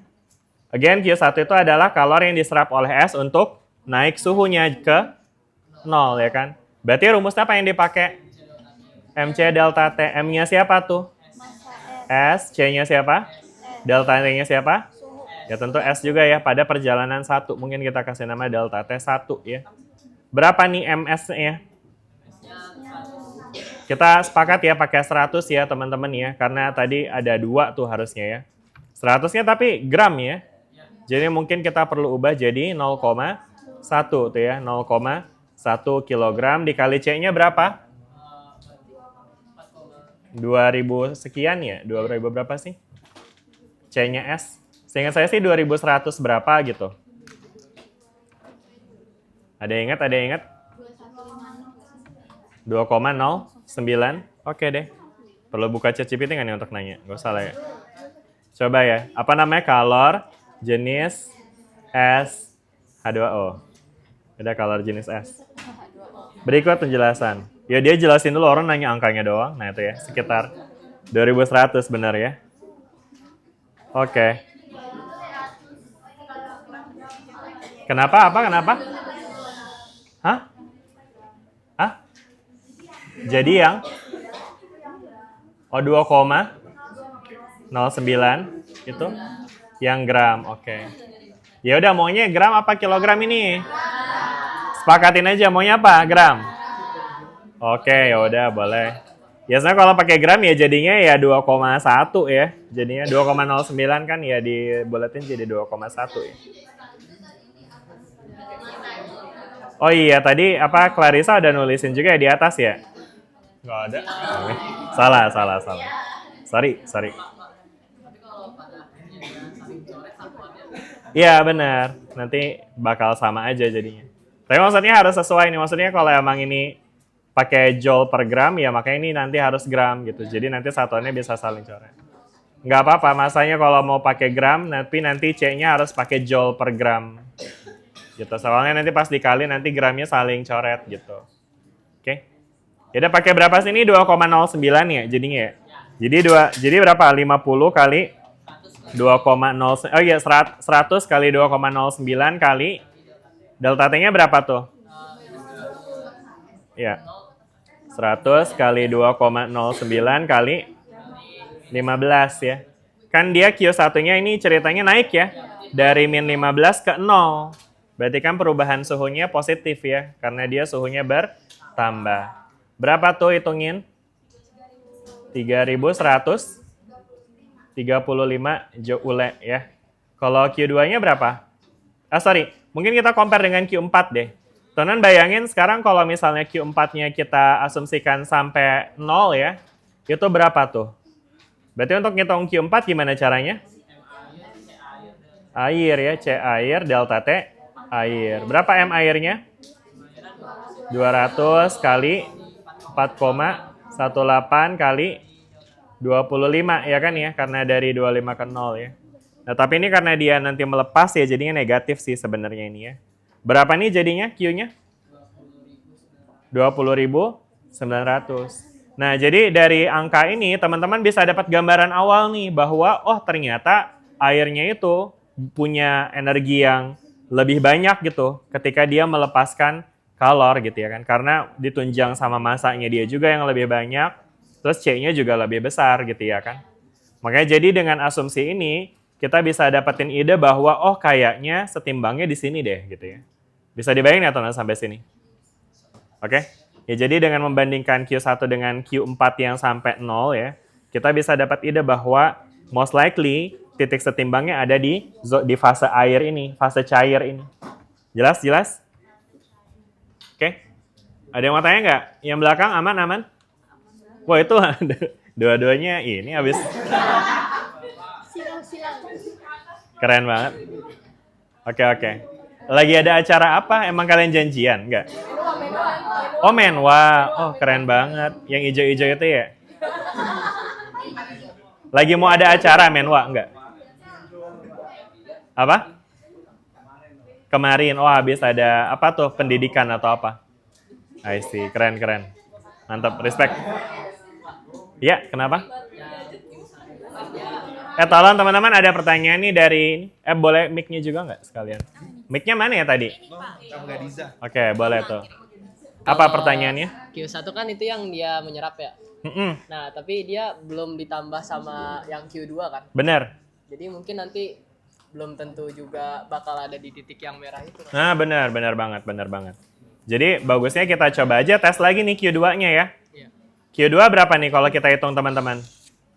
[SPEAKER 1] Again, Q1 itu adalah kalori yang diserap oleh es untuk naik suhunya ke 0 ya kan. Berarti rumusnya apa yang dipakai? MC delta T. M-nya siapa tuh? S. C-nya siapa? Delta T-nya siapa? Ya tentu S juga ya pada perjalanan 1. Mungkin kita kasih nama delta T1 ya. Berapa nih MS-nya? Kita sepakat ya pakai 100 ya teman-teman ya. Karena tadi ada 2 tuh harusnya ya. 100-nya tapi gram ya. Jadi mungkin kita perlu ubah jadi 0,1 tuh ya. 0,1 kilogram dikali C-nya berapa? 2000 sekian ya. 2000 berapa sih? C-nya S. Seingat saya sih 2100 berapa gitu. Ada yang ingat? 2,09. Oke deh. Perlu buka ChatGPT nggak nih untuk nanya? Nggak usah lah ya. Coba ya. Apa namanya? Kalor jenis S H2O. Ada kalor jenis S. Berikut penjelasan. Ya dia jelasin dulu, orang nanya angkanya doang. Nah itu ya, sekitar 2100 benar ya. Oke. Kenapa? Kenapa? Hah? Jadi yang 2,09 itu yang gram. Oke. Ya udah maunya gram apa kilogram ini? Sepakatin aja maunya apa? Gram. Oke, ya udah boleh. Biasanya kalau pakai gram ya jadinya ya 2,1 ya. Jadinya 2,09 kan ya dibuletin jadi 2,1 ya. Oh iya, tadi Clarissa ada nulisin juga ya di atas ya? Nggak ada. Salah. Sorry. Iya benar. Nanti bakal sama aja jadinya. Tapi maksudnya harus sesuai nih. Maksudnya kalau emang ini pakai joule per gram, ya makanya ini nanti harus gram gitu. Jadi nanti satuannya bisa saling coret. Nggak apa-apa, masanya kalau mau pakai gram, nanti C-nya harus pakai joule per gram. Gitu. Soalnya nanti pas dikali, nanti gramnya saling coret gitu. Oke. Jadi pakai berapa sih ini? 2,09 ya jadinya ya? Jadi berapa? 50 kali 2,0. Oh iya, 100 kali 2,09 kali delta T-nya berapa tuh? Ya. 100 kali 2,09 kali 15 ya. Kan dia Q1-nya ini ceritanya naik ya. Dari min 15 ke 0. Berarti kan perubahan suhunya positif ya. Karena dia suhunya bertambah. Berapa tuh hitungin? 3135 joule ya. Kalau Q2-nya berapa? Mungkin kita compare dengan Q4 deh. Teman bayangin sekarang kalau misalnya Q4-nya kita asumsikan sampai 0 ya. Itu berapa tuh? Berarti untuk ngitung Q4 gimana caranya? Air ya, C air, delta T air. Berapa M airnya? 200 kali 4,18 kali 25 ya kan ya, karena dari 25 ke 0 ya. Nah tapi ini karena dia nanti melepas ya jadinya negatif sih sebenarnya ini ya. Berapa nih jadinya Q-nya? 20.900. Nah jadi dari angka ini teman-teman bisa dapat gambaran awal nih bahwa oh ternyata airnya itu punya energi yang lebih banyak gitu ketika dia melepaskan kalor gitu ya kan. Karena ditunjang sama masanya dia juga yang lebih banyak, terus C-nya juga lebih besar gitu ya kan. Makanya jadi dengan asumsi ini kita bisa dapetin ide bahwa oh kayaknya setimbangnya di sini deh gitu ya. Bisa dibayangin atau nggak sampai sini? Oke? Ya jadi dengan membandingkan Q1 dengan Q4 yang sampai 0 ya, kita bisa dapat ide bahwa most likely titik setimbangnya ada di fase air ini, fase cair ini. Jelas? Oke? Ada yang mau tanya nggak? Yang belakang aman? Wah itu Dua-duanya ini habis
[SPEAKER 4] Silang-silang.
[SPEAKER 1] keren banget. Oke. Lagi ada acara apa? Emang kalian janjian? Enggak? Oh, menwa. Oh, keren banget. Yang ijo-ijo itu ya? Lagi mau ada acara menwa? Enggak? Apa? Kemarin. Oh, habis ada apa tuh? Pendidikan atau apa? I see. Keren. Mantap. Respect. Ya, kenapa? Tolong teman-teman, ada pertanyaan nih dari... boleh mic-nya juga nggak sekalian? Mic-nya mana ya tadi? Oke, boleh tuh. Apa pertanyaannya?
[SPEAKER 6] Q1 kan itu yang dia menyerap ya.
[SPEAKER 1] Mm-mm,
[SPEAKER 6] Nah, tapi dia belum ditambah sama yang Q2 kan.
[SPEAKER 1] bener.
[SPEAKER 6] Jadi mungkin nanti belum tentu juga bakal ada di titik yang merah itu.
[SPEAKER 1] Nah, bener banget. Jadi, bagusnya kita coba aja tes lagi nih Q2-nya ya.
[SPEAKER 6] Iya.
[SPEAKER 1] Q2 berapa nih kalau kita hitung teman-teman?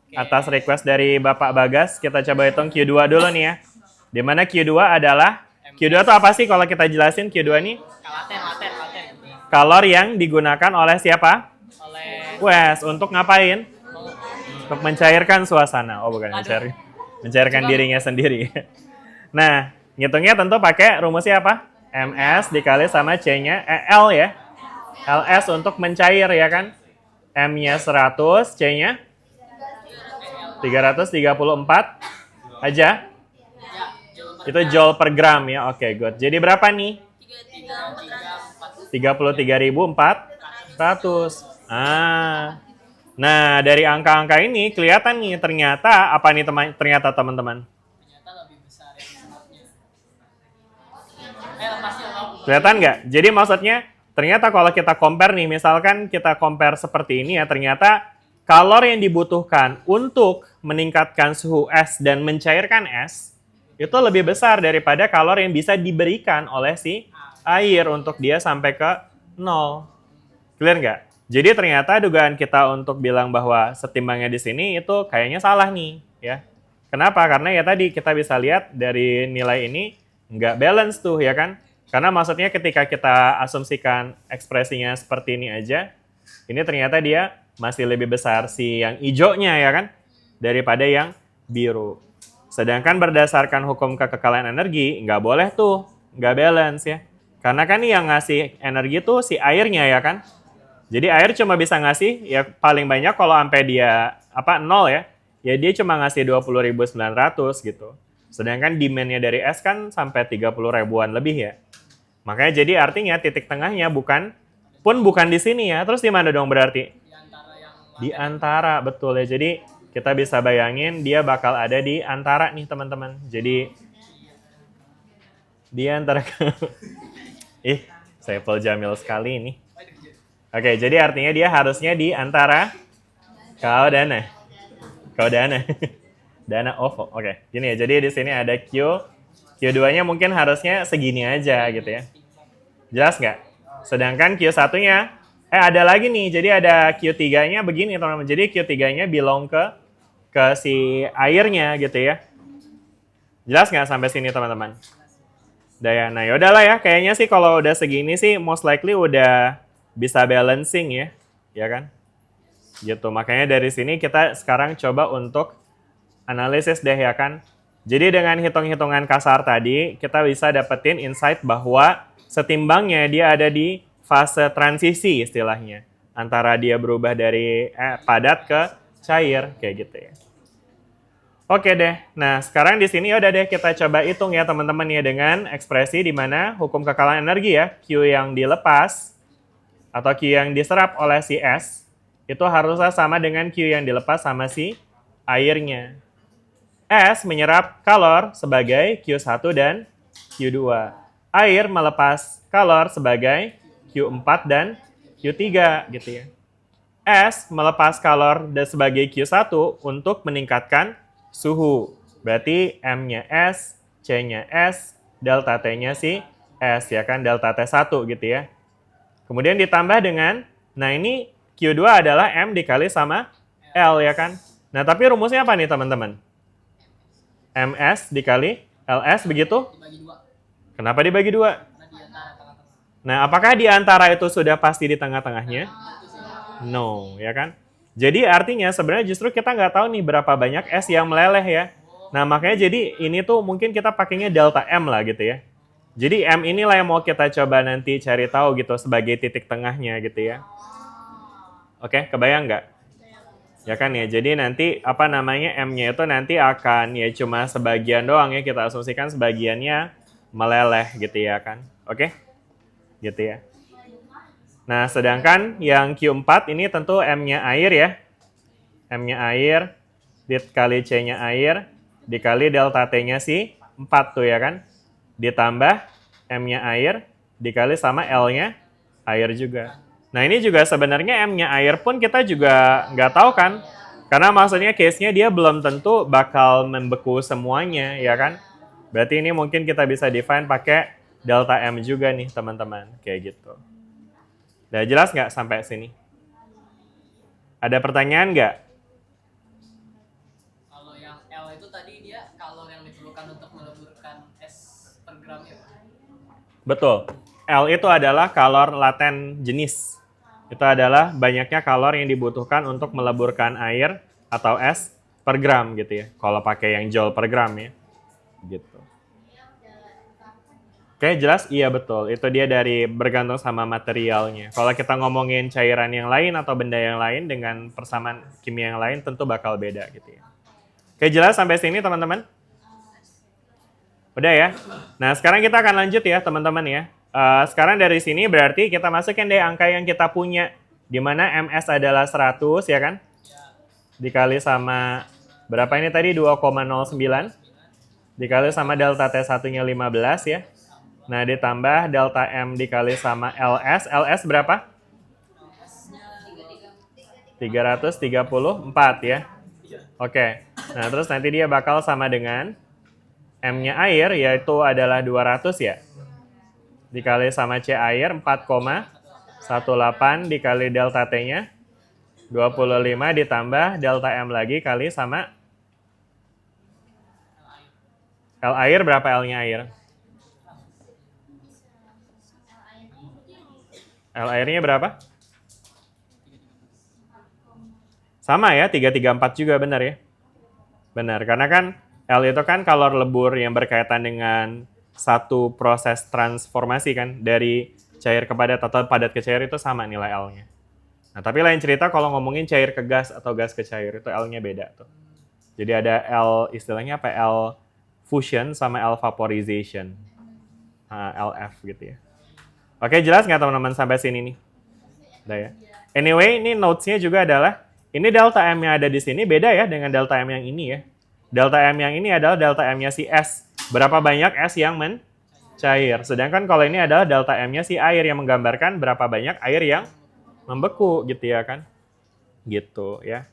[SPEAKER 1] Atas request dari Bapak Bagas, kita coba hitung Q2 dulu nih ya. Dimana Q2 adalah... Q2 itu apa sih kalau kita jelasin Q2 nih?
[SPEAKER 6] Laten.
[SPEAKER 1] Kalor yang digunakan oleh siapa?
[SPEAKER 6] Oleh
[SPEAKER 1] Wes, untuk ngapain? Untuk mencairkan suasana. Oh, bukan mencairkan dirinya sendiri. Nah, ngitungnya tentu pakai rumusnya apa? MS dikali sama C-nya L ya. LS untuk mencair ya kan? M-nya 100, C-nya 334 aja. Itu joule per gram ya. Oke, good. Jadi berapa nih? 33.400. Nah, dari angka-angka ini kelihatan nih ternyata apa nih teman-teman?
[SPEAKER 6] ternyata lebih besar yang menyerapnya.
[SPEAKER 1] Kelihatan nggak? Jadi maksudnya ternyata kalau kita compare nih, misalkan kita compare seperti ini ya, ternyata kalor yang dibutuhkan untuk meningkatkan suhu es dan mencairkan es itu lebih besar daripada kalor yang bisa diberikan oleh si air untuk dia sampai ke 0. Clear nggak? Jadi ternyata dugaan kita untuk bilang bahwa setimbangnya di sini itu kayaknya salah nih, ya. Kenapa? Karena ya tadi kita bisa lihat dari nilai ini nggak balance tuh, ya kan? Karena maksudnya ketika kita asumsikan ekspresinya seperti ini aja, ini ternyata dia masih lebih besar si yang hijaunya, ya kan? Daripada yang biru. Sedangkan berdasarkan hukum kekekalan energi, nggak boleh tuh, nggak balance ya. Karena kan nih yang ngasih energi tuh si airnya, ya kan? Jadi air cuma bisa ngasih, ya paling banyak kalau sampai dia 0 ya, ya dia cuma ngasih 20.900 gitu. Sedangkan demand-nya dari es kan sampai 30 ribuan lebih ya. Makanya jadi artinya titik tengahnya bukan di sini ya. Terus di mana dong berarti? Di antara, betul ya. Jadi kita bisa bayangin dia bakal ada di antara nih teman-teman. Jadi di antara Saiful Jamil sekali ini. Oke, jadi artinya dia harusnya di antara Dana OVO. Oke, gini ya. Jadi di sini ada Q2-nya mungkin harusnya segini aja gitu ya. Jelas nggak? Sedangkan Q1-nya, ada lagi nih. Jadi ada Q3-nya begini teman-teman. Jadi Q3-nya belong ke si airnya gitu ya. Jelas nggak sampai sini teman-teman? Nah yaudahlah ya. Kayaknya sih kalau udah segini sih most likely udah bisa balancing ya kan? Gitu. Makanya dari sini kita sekarang coba untuk analisis deh ya kan. Jadi dengan hitung-hitungan kasar tadi, kita bisa dapetin insight bahwa setimbangnya dia ada di fase transisi istilahnya. Antara dia berubah dari padat ke cair, kayak gitu ya. Oke deh, nah sekarang di sini udah deh kita coba hitung ya teman-teman ya dengan ekspresi di mana hukum kekalahan energi ya, Q yang dilepas atau Q yang diserap oleh si S, itu harusnya sama dengan Q yang dilepas sama si airnya. S menyerap kalor sebagai Q1 dan Q2. Air melepas kalor sebagai Q4 dan Q3 gitu ya. S melepas kalor sebagai Q1 untuk meningkatkan suhu. Berarti M-nya S, C-nya S, delta T-nya si S ya kan, delta T1 gitu ya. Kemudian ditambah dengan, nah ini Q2 adalah M dikali sama L ya kan. Nah tapi rumusnya apa nih teman-teman? MS dikali LS begitu?
[SPEAKER 6] Dibagi 2.
[SPEAKER 1] Kenapa dibagi 2?
[SPEAKER 6] Karena di antara tengah-tengah.
[SPEAKER 1] Nah apakah di antara itu sudah pasti di tengah-tengahnya? No, ya kan? Jadi artinya sebenarnya justru kita nggak tahu nih berapa banyak S yang meleleh ya. Nah makanya jadi ini tuh mungkin kita pakainya delta M lah gitu ya. Jadi M inilah yang mau kita coba nanti cari tahu gitu sebagai titik tengahnya gitu ya. Oke, kebayang nggak? Ya kan ya, jadi nanti apa namanya M-nya itu nanti akan ya cuma sebagian doang ya, kita asumsikan sebagiannya meleleh gitu ya kan. Oke? Gitu ya. Nah, sedangkan yang Q4 ini tentu M-nya air ya. M-nya air dikali C-nya air dikali delta T-nya si 4 tuh ya kan. Ditambah M-nya air dikali sama L-nya air juga. Nah, ini juga sebenarnya M-nya air pun kita juga nggak tahu kan. Karena maksudnya case-nya dia belum tentu bakal membeku semuanya ya kan. Berarti ini mungkin kita bisa define pakai delta M juga nih teman-teman. Kayak gitu. Udah jelas nggak sampai sini? Ada pertanyaan nggak?
[SPEAKER 6] Kalau yang L itu tadi dia kalor yang diperlukan untuk meleburkan es per gram ya, Pak?
[SPEAKER 1] Betul. L itu adalah kalor laten jenis. Itu adalah banyaknya kalor yang dibutuhkan untuk meleburkan air atau es per gram gitu ya. Kalau pakai yang joule per gram ya. Gitu. Oke, jelas? Iya, betul. Itu dia dari bergantung sama materialnya. Kalau kita ngomongin cairan yang lain atau benda yang lain dengan persamaan kimia yang lain tentu bakal beda gitu ya. Oke, jelas sampai sini teman-teman? Udah ya? Nah, sekarang kita akan lanjut ya teman-teman ya. Sekarang dari sini berarti kita masukin deh angka yang kita punya. Di mana MS adalah 100 ya kan? Dikali sama berapa ini tadi? 2,09. Dikali sama delta T1-nya 15 ya. Nah, ditambah delta M dikali sama LS. LS berapa? 334 ya. Oke. Nah, terus nanti dia bakal sama dengan M-nya air, yaitu adalah 200 ya. Dikali sama C air, 4,18 dikali delta T-nya. 25 ditambah delta M lagi kali sama L air, berapa L-nya air? L airnya berapa? Sama ya, 334 juga benar ya? Benar, karena kan L itu kan kalor lebur yang berkaitan dengan satu proses transformasi kan, dari cair ke padat atau padat ke cair itu sama nilai L-nya. Nah, tapi lain cerita kalau ngomongin cair ke gas atau gas ke cair, itu L-nya beda tuh. Jadi ada L, istilahnya apa? L fusion sama L vaporization. LF gitu ya. Oke, jelas nggak teman-teman sampai sini nih? Udah ya. Anyway, ini notes-nya juga adalah, ini delta M yang ada di sini beda ya dengan delta M yang ini ya. Delta M yang ini adalah delta M-nya si S. Berapa banyak S yang mencair. Sedangkan kalau ini adalah delta M-nya si air yang menggambarkan berapa banyak air yang membeku gitu ya kan. Gitu ya.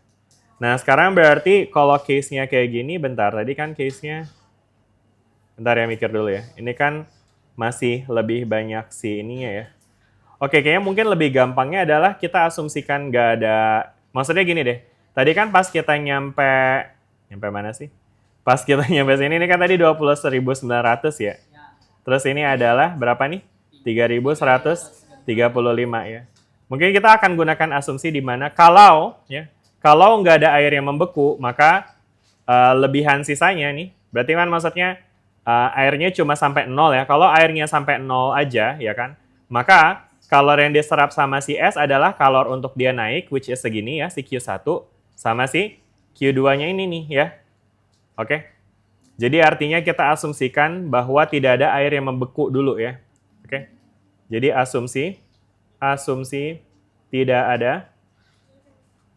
[SPEAKER 1] Nah, sekarang berarti kalau case-nya kayak gini, bentar. Tadi kan case-nya, bentar ya mikir dulu ya. Ini kan masih lebih banyak si ininya ya. Oke, kayaknya mungkin lebih gampangnya adalah kita asumsikan nggak ada, maksudnya gini deh. Tadi kan pas kita nyampe mana sih? Pas kita nyampe sini, ini kan tadi 20.900 ya. Terus ini adalah berapa nih? 3.135 ya. Mungkin kita akan gunakan asumsi di mana kalau nggak ada air yang membeku, maka lebihan sisanya nih, berarti kan maksudnya airnya cuma sampai 0 ya. Kalau airnya sampai 0 aja ya kan, maka kalor yang diserap sama si S adalah kalor untuk dia naik, which is segini ya, si Q1 sama si Q2-nya ini nih ya. Oke. Jadi artinya kita asumsikan bahwa tidak ada air yang membeku dulu ya. Oke. Jadi asumsi tidak ada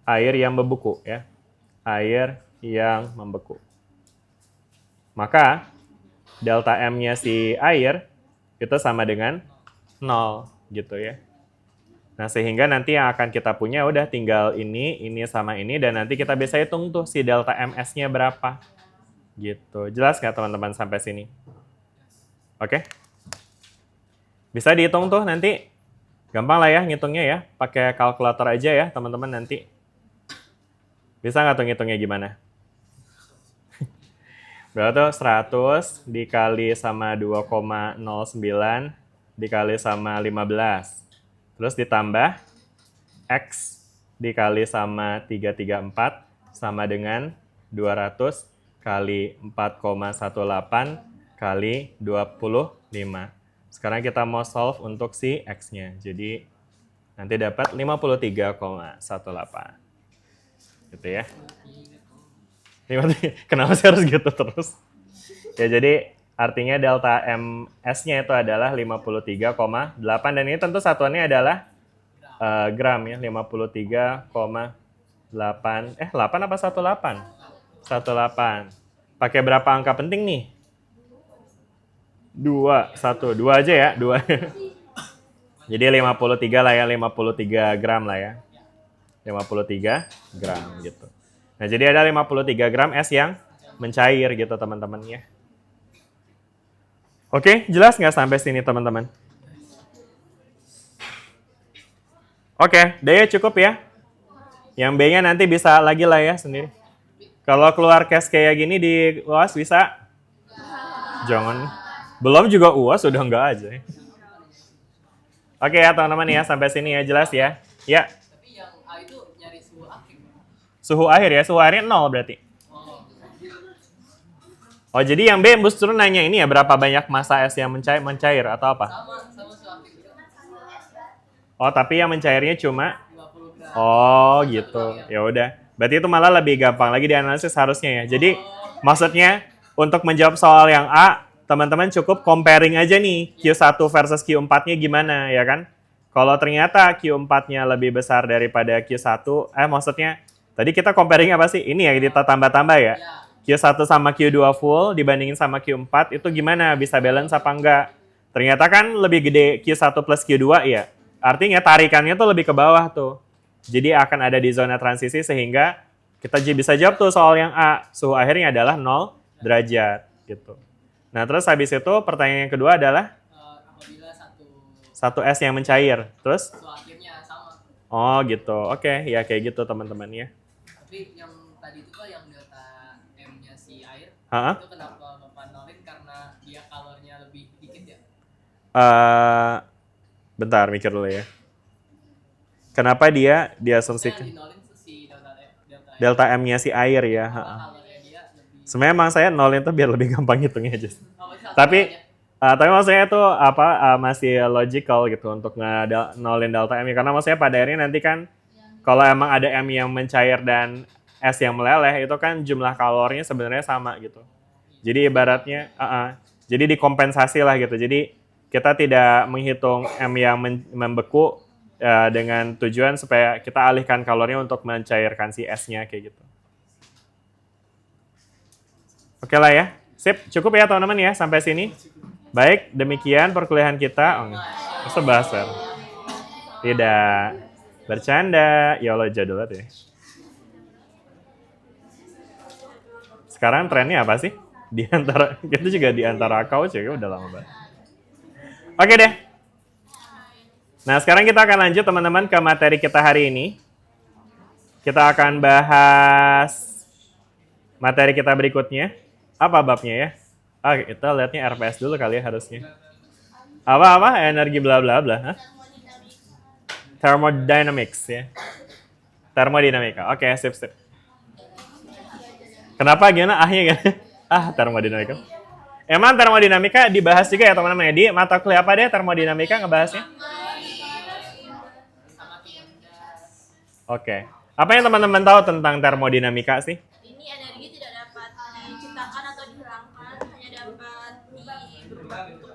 [SPEAKER 1] air yang membeku ya. Air yang membeku. Maka delta M-nya si air itu sama dengan 0 gitu ya. Nah, sehingga nanti yang akan kita punya udah tinggal ini sama ini, dan nanti kita bisa hitung tuh si delta MS-nya berapa. Gitu. Jelas nggak teman-teman sampai sini? Oke? Bisa dihitung tuh nanti. Gampang lah ya ngitungnya ya. Pakai kalkulator aja ya teman-teman nanti. Bisa nggak tuh ngitungnya gimana? Berarti 100 dikali sama 2,09 dikali sama 15. Terus ditambah X dikali sama 334 sama dengan 200 kali 4,18 kali 25. Sekarang kita mau solve untuk si X-nya. Jadi nanti dapat 53,18. Gitu ya. Kenapa sih harus gitu terus? Ya jadi artinya delta MS-nya itu adalah 53,8 dan ini tentu satuannya adalah gram ya, 53,8. 8 apa 18? 18. Pakai berapa angka penting nih? 2 aja ya, 2. Jadi 53 lah ya, 53 gram lah ya. 53 gram gitu. Nah, jadi ada 53 gram es yang mencair gitu teman-teman ya. Oke, jelas nggak sampai sini teman-teman? Oke, daya cukup ya. Yang B-nya nanti bisa lagi lah ya sendiri. Kalau keluar case kayak gini di UAS bisa? Jangan. Belum juga UAS udah enggak aja ya. Oke ya teman-teman ya, sampai sini ya jelas ya. Ya.
[SPEAKER 6] Tapi yang A itu nyari suhu akhir.
[SPEAKER 1] Suhu akhir ya, suhu akhirnya 0 berarti. Oh jadi yang B justru nanya ini ya, berapa banyak massa es yang mencair atau apa?
[SPEAKER 6] Sama suhu akhir juga.
[SPEAKER 1] Oh tapi yang mencairnya cuma
[SPEAKER 6] 50 gram.
[SPEAKER 1] oh gitu. Ya udah. Berarti itu malah lebih gampang lagi dianalisis harusnya ya. Jadi maksudnya untuk menjawab soal yang A, teman-teman cukup comparing aja nih Q1 versus Q4-nya gimana ya kan? Kalau ternyata Q4-nya lebih besar daripada Q1, maksudnya tadi kita comparing apa sih? Ini ya kita tambah-tambah ya. Q1 sama Q2 full dibandingin sama Q4 itu gimana? Bisa balance apa enggak? Ternyata kan lebih gede Q1 plus Q2 ya. Artinya tarikannya tuh lebih ke bawah tuh. Jadi akan ada di zona transisi sehingga kita bisa jawab tuh soal yang A. Suhu akhirnya adalah 0 derajat gitu. Nah terus habis itu pertanyaan yang kedua adalah
[SPEAKER 6] Apabila
[SPEAKER 1] satu es yang mencair. Terus?
[SPEAKER 6] suhu akhirnya sama.
[SPEAKER 1] Oh gitu. Oke, ya kayak gitu teman-teman ya.
[SPEAKER 6] Tapi yang tadi itu yang delta M-nya si air,
[SPEAKER 1] Ha-ha?
[SPEAKER 6] itu kenapa Bapak nolin karena dia kalornya lebih dikit ya?
[SPEAKER 1] Bentar mikir dulu ya. Kenapa dia
[SPEAKER 6] Yang
[SPEAKER 1] diasumsikan
[SPEAKER 6] dinolin tuh si delta M.
[SPEAKER 1] delta M-nya si air ya?
[SPEAKER 6] Kalornya dia lebih.
[SPEAKER 1] Sebenarnya emang saya nolin tuh biar lebih gampang hitungnya aja.
[SPEAKER 6] Oh, berarti
[SPEAKER 1] Tapi
[SPEAKER 6] satuannya.
[SPEAKER 1] tapi maksudnya itu masih logical gitu untuk nolin delta M. Karena maksudnya pada akhirnya nanti kan kalau emang ada M yang mencair dan S yang meleleh itu kan jumlah kalorinya sebenarnya sama gitu. Jadi ibaratnya jadi dikompensasi lah gitu. Jadi kita tidak menghitung M yang membeku dengan tujuan supaya kita alihkan kalorinya untuk mencairkan si S-nya kayak gitu. Oke lah ya. Sip, cukup ya teman-teman ya sampai sini. Baik, demikian perkuliahan kita. Sebasar. Tidak. Bercanda. Ya Allah, jadul banget ya. Sekarang trennya apa sih? Di antara, itu juga di antara couch ya, udah lama banget. Oke deh. Nah, sekarang kita akan lanjut teman-teman ke materi kita hari ini. Kita akan bahas materi kita berikutnya. Apa babnya ya? Kita lihatnya RPS dulu kali ya harusnya. Apa? Energi bla bla bla. Thermodynamics ya. Termodinamika. Oke, sip. Kenapa gimana ahnya kan? Termodinamika. Emang termodinamika dibahas juga ya teman-teman ya? Di mata kuliah apa deh termodinamika ngebahasnya? Oke. Apa yang teman-teman tahu tentang termodinamika sih?
[SPEAKER 4] Ini energi tidak dapat diciptakan atau dihilangkan, hanya dapat berubah bentuk.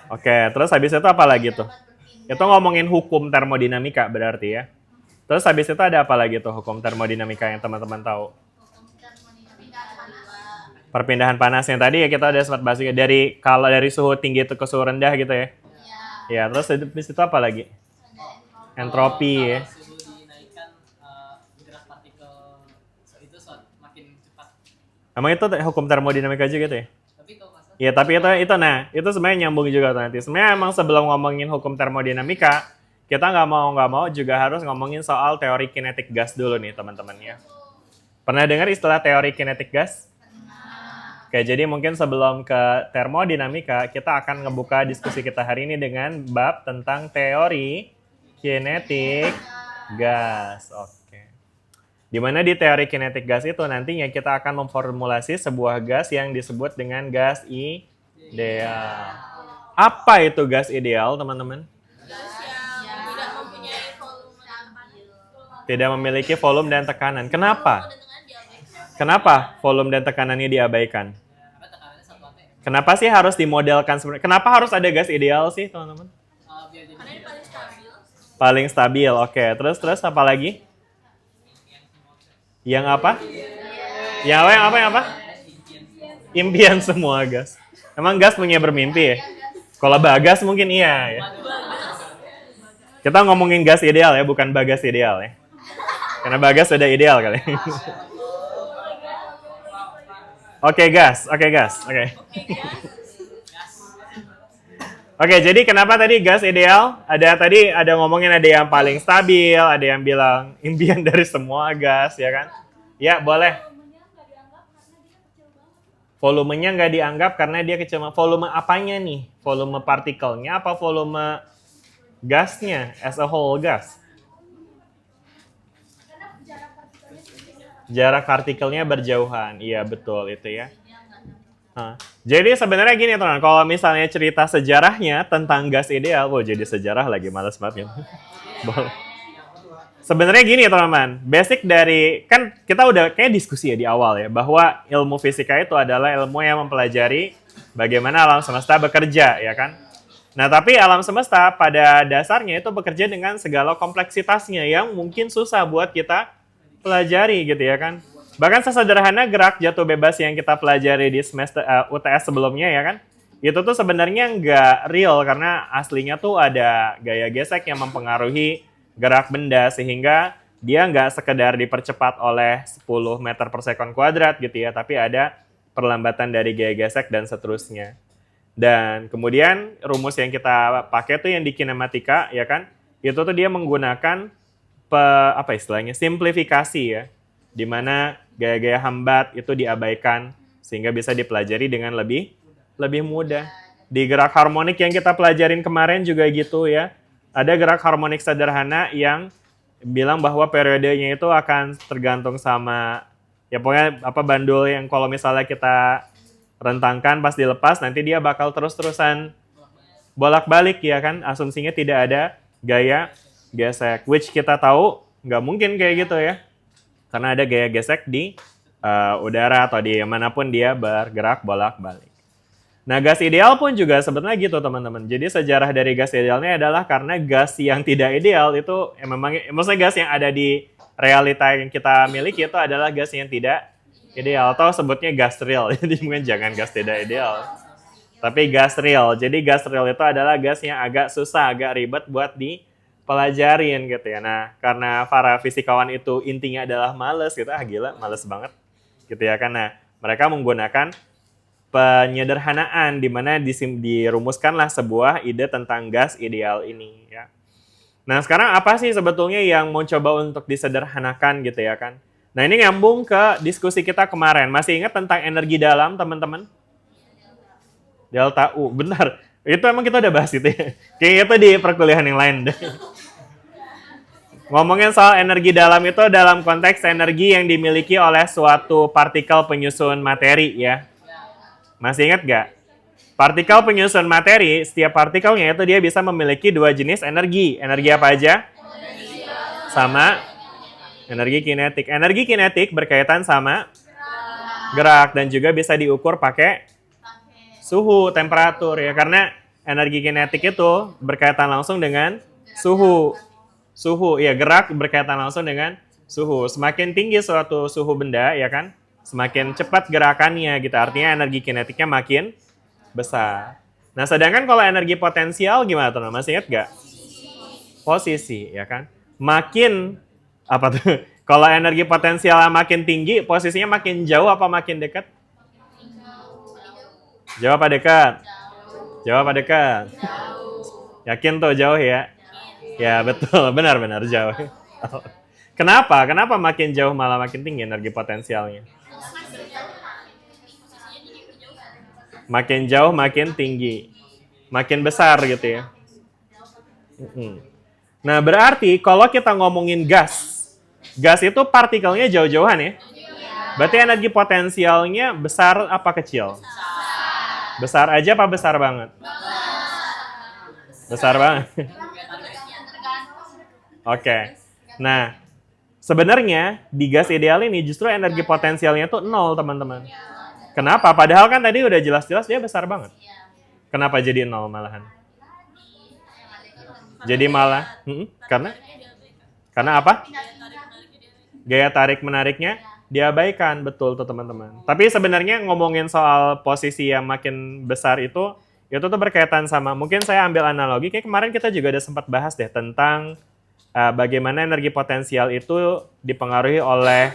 [SPEAKER 1] Oke, terus habis itu apa lagi tuh? Itu ngomongin hukum termodinamika berarti ya. Terus habis itu ada apa lagi tuh hukum termodinamika yang teman-teman tahu? Perpindahan panas yang tadi ya kita udah sempat bahas juga dari suhu tinggi itu ke suhu rendah gitu ya. Ya, terus habis itu apa lagi? Entropi ya.
[SPEAKER 6] Kalau suhu dinaikkan, gerak partikel itu makin cepat.
[SPEAKER 1] Emang itu hukum termodinamika juga tuh ya?
[SPEAKER 6] Tapi kalau nggak salah,
[SPEAKER 1] Iya, tapi itu sebenarnya nyambung juga tuh nanti. Sebenarnya emang sebelum ngomongin hukum termodinamika, kita nggak mau juga harus ngomongin soal teori kinetik gas dulu nih teman-teman ya. Pernah dengar istilah teori kinetik gas? Oke, jadi mungkin sebelum ke termodinamika, kita akan ngebuka diskusi kita hari ini dengan bab tentang teori kinetik gas. Oke. Dimana di teori kinetik gas itu nantinya kita akan memformulasi sebuah gas yang disebut dengan gas ideal. Apa itu gas ideal, teman-teman?
[SPEAKER 4] Gas yang tidak mempunyai volume dan tekanan.
[SPEAKER 1] Tidak memiliki volume dan tekanan. Kenapa?
[SPEAKER 4] Volume dan tekanan diabaikan.
[SPEAKER 1] Kenapa volume dan tekanannya diabaikan?
[SPEAKER 6] Karena tekanannya satu atm.
[SPEAKER 1] Kenapa sih harus dimodelkan sebenarnya? Kenapa harus ada gas ideal sih, teman-teman?
[SPEAKER 6] Biar jadi
[SPEAKER 4] Karena ini paling stabil.
[SPEAKER 1] Paling stabil. Oke, terus apa lagi? Yang apa? Yang apa? Impian semua gas. Emang gas punya bermimpi ya? Kalau Bagas mungkin iya ya. Kita ngomongin gas ideal ya, bukan Bagas ideal ya. Karena Bagas sudah ideal kali. Oke, gas. Oke, jadi kenapa tadi gas ideal? Ada ngomongin ada yang paling stabil, ada yang bilang impian dari semua gas, ya kan? Ya, boleh. Volumenya nggak dianggap karena dia kecil banget. Volume apanya nih? Volume partikelnya apa volume gasnya as a whole gas? Jarak partikelnya berjauhan. Iya, betul itu ya. Jadi sebenarnya gini teman, kalau misalnya cerita sejarahnya tentang gas ideal, jadi sejarah lagi males banget ya. Boleh. Sebenarnya gini teman-teman, basic dari, kan kita udah kayak diskusi ya di awal ya, bahwa ilmu fisika itu adalah ilmu yang mempelajari bagaimana alam semesta bekerja, ya kan? Nah, tapi alam semesta pada dasarnya itu bekerja dengan segala kompleksitasnya yang mungkin susah buat kita pelajari gitu ya kan. Bahkan sesederhana gerak jatuh bebas yang kita pelajari di semester UTS sebelumnya ya kan, itu tuh sebenarnya nggak real karena aslinya tuh ada gaya gesek yang mempengaruhi gerak benda sehingga dia nggak sekedar dipercepat oleh 10 meter per sekon kuadrat gitu ya, tapi ada perlambatan dari gaya gesek dan seterusnya. Dan kemudian rumus yang kita pakai tuh yang di kinematika ya kan, itu tuh dia menggunakan simplifikasi ya, di mana gaya-gaya hambat itu diabaikan sehingga bisa dipelajari dengan lebih mudah. Di gerak harmonik yang kita pelajarin kemarin juga gitu ya. Ada gerak harmonik sederhana yang bilang bahwa periodenya itu akan tergantung sama ya pokoknya bandul yang kalau misalnya kita rentangkan pas dilepas nanti dia bakal terus-terusan bolak-balik ya kan. Asumsinya tidak ada gaya gesek, which kita tahu nggak mungkin kayak gitu ya. Karena ada gaya gesek di udara atau di manapun dia bergerak bolak-balik. Nah, gas ideal pun juga sebenarnya gitu, teman-teman. Jadi sejarah dari gas idealnya adalah karena gas yang tidak ideal itu maksudnya gas yang ada di realita yang kita miliki itu adalah gas yang tidak ideal atau sebutnya gas real. Jadi mungkin jangan gas tidak ideal. Tapi gas real. Jadi gas real itu adalah gas yang agak susah, agak ribet buat dipelajarin gitu ya. Nah, karena para fisikawan itu intinya adalah males gitu. Gila, males banget. Gitu ya kan. Nah, mereka menggunakan penyederhanaan di mana dirumuskanlah sebuah ide tentang gas ideal ini ya. Nah, sekarang apa sih sebetulnya yang mau coba untuk disederhanakan gitu ya kan? Nah, ini nyambung ke diskusi kita kemarin. Masih ingat tentang energi dalam, teman-teman? Delta U, benar. Itu emang kita udah bahas itu ya. Kayaknya itu di perkuliahan yang lain deh. Ngomongin soal energi dalam itu dalam konteks energi yang dimiliki oleh suatu partikel penyusun materi ya. Masih ingat nggak? Partikel penyusun materi, setiap partikelnya itu dia bisa memiliki dua jenis energi. Energi apa aja? Sama energi kinetik. Energi kinetik berkaitan sama gerak dan juga bisa diukur pakai suhu, temperatur ya. Karena energi kinetik itu berkaitan langsung dengan suhu. Suhu, ya gerak berkaitan langsung dengan suhu. Semakin tinggi suatu suhu benda ya kan? Semakin cepat gerakannya gitu. Artinya energi kinetiknya makin besar. Nah, sedangkan kalau energi potensial gimana tuh? Masih ingat nggak? Posisi, ya kan? Makin, apa tuh? Kalau energi potensialnya makin tinggi, posisinya makin jauh apa makin dekat? Jauh apa dekat? Jauh apa dekat? Yakin tuh jauh ya? Ya, betul. Benar-benar jauh. Kenapa? Kenapa makin jauh malah makin tinggi energi potensialnya? Makin jauh makin tinggi, makin besar gitu ya. Nah, berarti kalau kita ngomongin gas, gas itu partikelnya jauh-jauhan ya? Berarti energi potensialnya besar apa kecil? Besar aja apa besar banget? Besar banget. Oke. Nah, sebenarnya di gas ideal ini justru energi potensialnya tuh 0, teman-teman. Kenapa? Padahal kan tadi udah jelas-jelas dia besar banget. Kenapa jadi 0 malahan? Jadi malah, karena apa? Gaya tarik menariknya diabaikan, betul tuh teman-teman. Tapi sebenarnya ngomongin soal posisi yang makin besar itu tuh berkaitan sama, mungkin saya ambil analogi, kayak kemarin kita juga ada sempat bahas deh tentang bagaimana energi potensial itu dipengaruhi oleh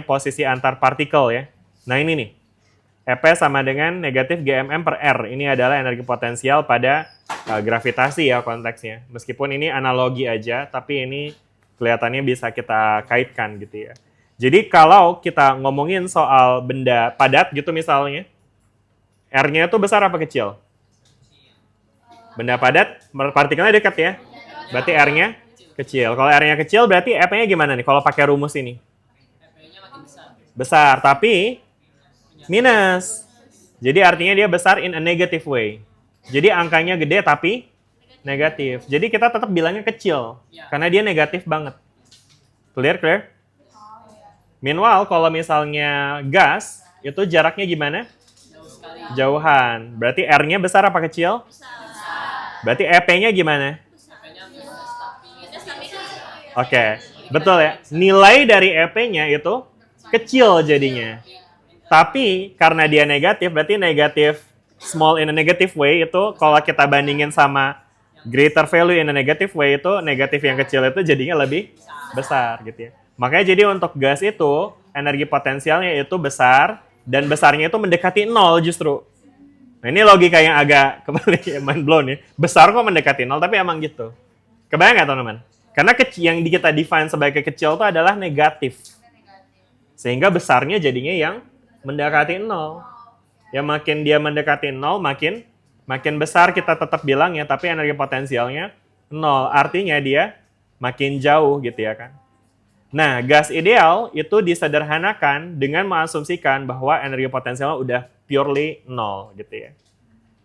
[SPEAKER 1] posisi antar partikel ya. Nah ini nih, EP sama dengan negatif GMM per R. Ini adalah energi potensial pada gravitasi ya konteksnya. Meskipun ini analogi aja, tapi ini kelihatannya bisa kita kaitkan gitu ya. Jadi kalau kita ngomongin soal benda padat gitu misalnya, R-nya itu besar apa kecil? Benda padat, partikelnya dekat ya. Berarti R-nya kecil. Kalau R-nya kecil berarti EP-nya gimana nih kalau pakai rumus ini?
[SPEAKER 6] EP-nya makin besar.
[SPEAKER 1] Besar, tapi minus. Jadi artinya dia besar in a negative way. Jadi angkanya gede tapi negatif. Jadi kita tetap bilangnya kecil. Karena dia negatif banget. Clear? Meanwhile, kalau misalnya gas, itu jaraknya gimana?
[SPEAKER 6] Jauh sekali.
[SPEAKER 1] Jauhan. Berarti R-nya besar apa kecil? Berarti EP-nya gimana?
[SPEAKER 6] EP-nya minus tapi
[SPEAKER 1] Oke, betul ya. Nilai dari EP-nya itu kecil jadinya. Tapi karena dia negatif, berarti negatif small in a negative way itu kalau kita bandingin sama greater value in a negative way itu negatif yang kecil itu jadinya lebih besar gitu ya. Makanya jadi untuk gas itu energi potensialnya itu besar dan besarnya itu mendekati 0 justru. Nah ini logika yang agak kembali mind blown ya. Besar kok mendekati 0 tapi emang gitu. Kebayang nggak teman-teman? Karena yang kita define sebagai kecil itu adalah negatif. Sehingga besarnya jadinya yang mendekati 0. Ya makin dia mendekati 0 makin besar kita tetap bilang ya, tapi energi potensialnya 0. Artinya dia makin jauh gitu ya kan. Nah, gas ideal itu disederhanakan dengan mengasumsikan bahwa energi potensialnya udah purely 0 gitu ya.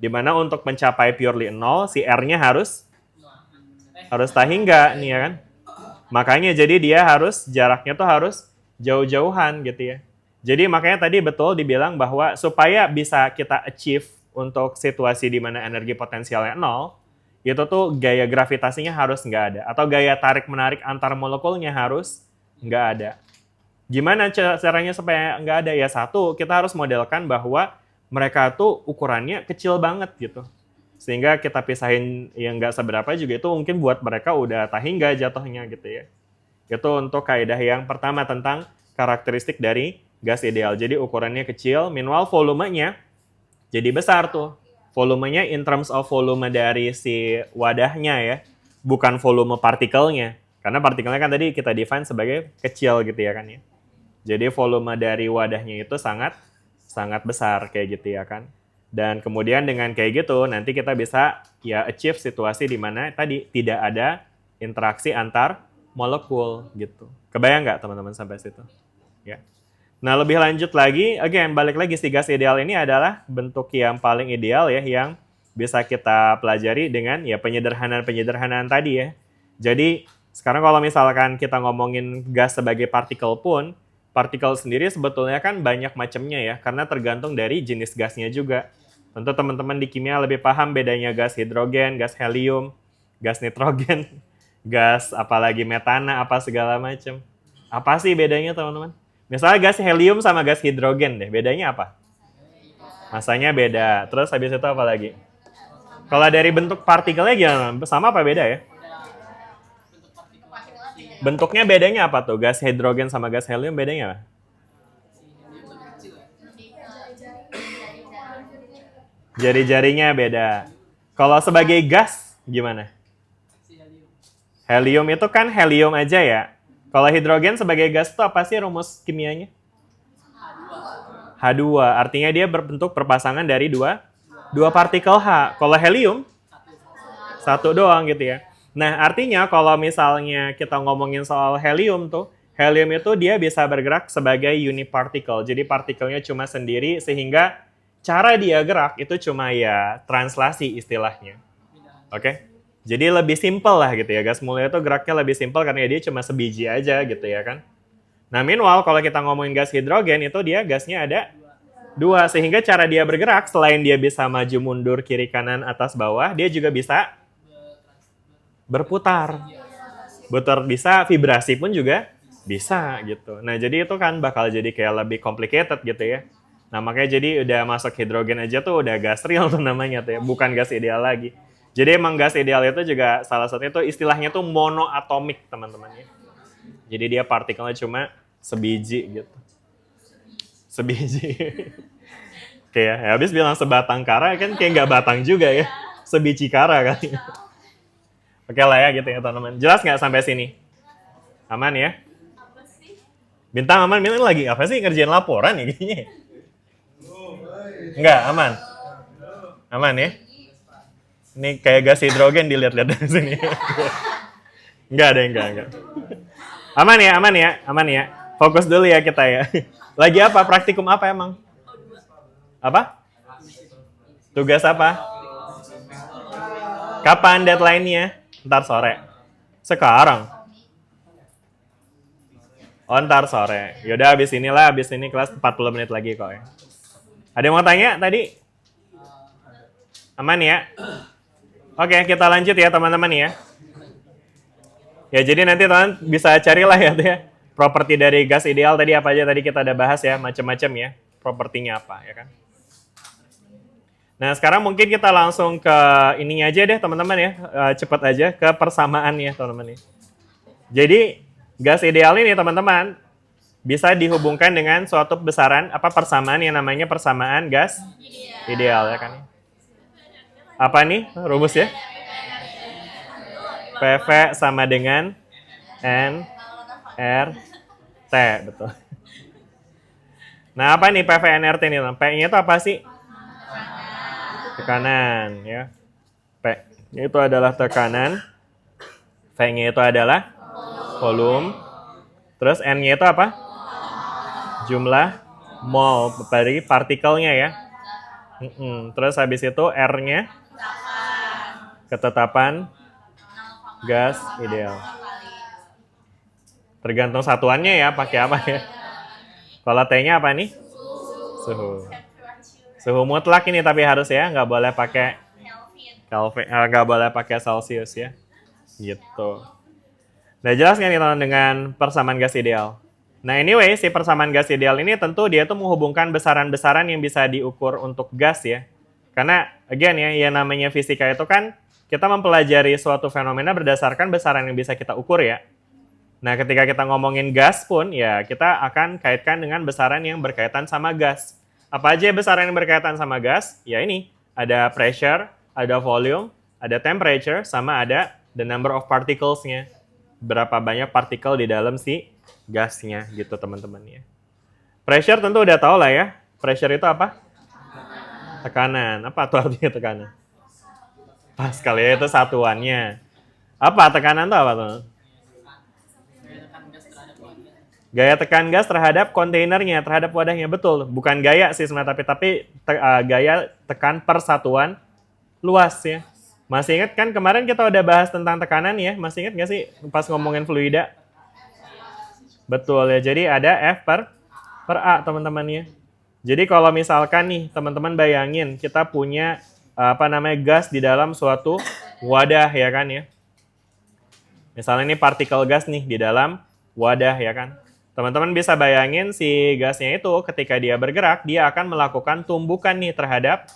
[SPEAKER 1] Dimana untuk mencapai purely 0, si R-nya harus tahingga nih ya kan. Makanya jadi dia jaraknya tuh harus jauh-jauhan gitu ya. Jadi makanya tadi betul dibilang bahwa supaya bisa kita achieve untuk situasi di mana energi potensialnya 0, itu tuh gaya gravitasinya harus nggak ada. Atau gaya tarik-menarik antar molekulnya harus nggak ada. Gimana caranya supaya nggak ada? Ya satu, kita harus modelkan bahwa mereka tuh ukurannya kecil banget gitu. Sehingga kita pisahin yang nggak seberapa juga itu mungkin buat mereka udah tahingga jatuhnya gitu ya. Itu untuk kaidah yang pertama tentang karakteristik dari gas ideal. Jadi ukurannya kecil, meanwhile volumenya jadi besar tuh. Volumenya in terms of volume dari si wadahnya ya. Bukan volume partikelnya. Karena partikelnya kan tadi kita define sebagai kecil gitu ya kan ya. Jadi volume dari wadahnya itu sangat besar kayak gitu ya kan. Dan kemudian dengan kayak gitu nanti kita bisa ya achieve situasi di mana tadi tidak ada interaksi antar molekul gitu. Kebayang nggak teman-teman sampai situ? Ya. Nah lebih lanjut lagi, again balik lagi si gas ideal ini adalah bentuk yang paling ideal ya yang bisa kita pelajari dengan ya penyederhanaan tadi ya. Jadi sekarang kalau misalkan kita ngomongin gas sebagai partikel pun, partikel sendiri sebetulnya kan banyak macamnya ya, karena tergantung dari jenis gasnya juga. Tentu teman-teman di kimia lebih paham bedanya gas hidrogen, gas helium, gas nitrogen, gas apalagi metana, apa segala macam. Apa sih bedanya teman-teman? Misalnya gas helium sama gas hidrogen deh, bedanya apa? Masanya beda, terus habis itu apa lagi? Kalau dari bentuk partikelnya gimana? Sama apa beda ya? Bentuknya bedanya apa tuh? Gas hidrogen sama gas helium bedanya apa? Jari-jarinya beda. Kalau sebagai gas gimana? Helium itu kan helium aja ya. Kalau hidrogen sebagai gas itu apa sih rumus kimianya? H2. Artinya dia berbentuk perpasangan dari dua partikel H. Kalau helium satu doang gitu ya. Nah, artinya kalau misalnya kita ngomongin soal helium tuh, helium itu dia bisa bergerak sebagai uniparticle. Jadi partikelnya cuma sendiri sehingga cara dia gerak itu cuma ya translasi istilahnya. Oke? Jadi lebih simpel lah gitu ya. Gas mulia itu geraknya lebih simpel karena dia cuma sebiji aja gitu ya kan. Nah, meanwhile kalau kita ngomongin gas hidrogen itu dia gasnya ada dua. Sehingga cara dia bergerak selain dia bisa maju mundur kiri kanan atas bawah, dia juga bisa berputar. Bisa vibrasi pun juga bisa gitu. Nah, jadi itu kan bakal jadi kayak lebih complicated gitu ya. Nah, makanya jadi udah masuk hidrogen aja tuh udah gas real tuh namanya tuh ya, bukan gas ideal lagi. Jadi emang gas ideal itu juga salah satunya tuh istilahnya tuh monoatomik teman-teman ya. Jadi dia partikelnya cuma sebiji gitu. Sebiji. Kayak ya, habis bilang sebatang kara kan kayak nggak batang juga ya. Sebiji kara kan. Oke lah ya gitu ya teman-teman. Jelas nggak sampai sini? Aman ya? Bintang aman, Bintang lagi apa sih ngerjain laporan ya kayaknya? Enggak, aman. Aman ya? Ini kayak gas hidrogen dilihat-lihat dari sini. Enggak. Aman ya. Fokus dulu ya kita ya. Lagi apa? Praktikum apa emang? Apa? Tugas apa? Kapan deadline-nya? Ntar sore. Sekarang? Oh, ntar sore. Yaudah habis ini kelas 40 menit lagi kok ya. Ada yang mau tanya tadi? Aman ya? Oke, kita lanjut ya teman-teman ya. Ya, jadi nanti teman bisa carilah ya tuh ya. Properti dari gas ideal tadi apa aja tadi kita udah bahas ya, macam-macam ya. Propertinya apa ya kan. Nah, sekarang mungkin kita langsung ke ininya aja deh teman-teman ya. Cepat aja ke persamaan ya teman-teman ya. Jadi, gas ideal ini teman-teman bisa dihubungkan dengan suatu besaran persamaan yang namanya persamaan gas ideal ya kan. Apa nih rumus ya? PV sama dengan nRT, betul. Nah, apa nih PV nRT nih? P-nya itu apa sih? Tekanan ya. P itu adalah tekanan. V-nya itu adalah volume. Terus N-nya itu apa? Jumlah mol dari partikelnya ya. Terus habis itu R-nya ketetapan gas ideal. Tergantung satuannya ya, pakai apa ya. Kalau T-nya apa nih? Suhu. Suhu mutlak ini tapi harus ya, nggak boleh pakai Kelvin, nggak boleh pakai Celsius ya. Gitu. Nah, jelas nggak nih teman dengan persamaan gas ideal? Nah, anyway, si persamaan gas ideal ini tentu dia tuh menghubungkan besaran-besaran yang bisa diukur untuk gas ya. Karena, again ya, yang namanya fisika itu kan kita mempelajari suatu fenomena berdasarkan besaran yang bisa kita ukur ya. Nah, ketika kita ngomongin gas pun, ya kita akan kaitkan dengan besaran yang berkaitan sama gas. Apa aja besaran yang berkaitan sama gas? Ya ini, ada pressure, ada volume, ada temperature, sama ada the number of particles-nya. Berapa banyak partikel di dalam si gasnya gitu teman-teman ya. Pressure tentu udah tahu lah ya. Pressure itu apa? Tekanan. Apa tuh artinya tekanan? Pascal ya, itu satuannya. Apa tekanan itu apa tuh? Gaya tekan gas terhadap kontainernya, terhadap wadahnya. Betul, bukan gaya sih sebenarnya, tapi gaya tekan persatuan luas ya. Masih ingat kan kemarin kita udah bahas tentang tekanan ya? Masih ingat nggak sih pas ngomongin fluida? Betul ya, jadi ada F per A teman-teman ya. Jadi kalau misalkan nih teman-teman bayangin kita punya gas di dalam suatu wadah ya kan ya. Misalnya ini partikel gas nih di dalam wadah ya kan. Teman-teman bisa bayangin si gasnya itu ketika dia bergerak, dia akan melakukan tumbukan nih terhadap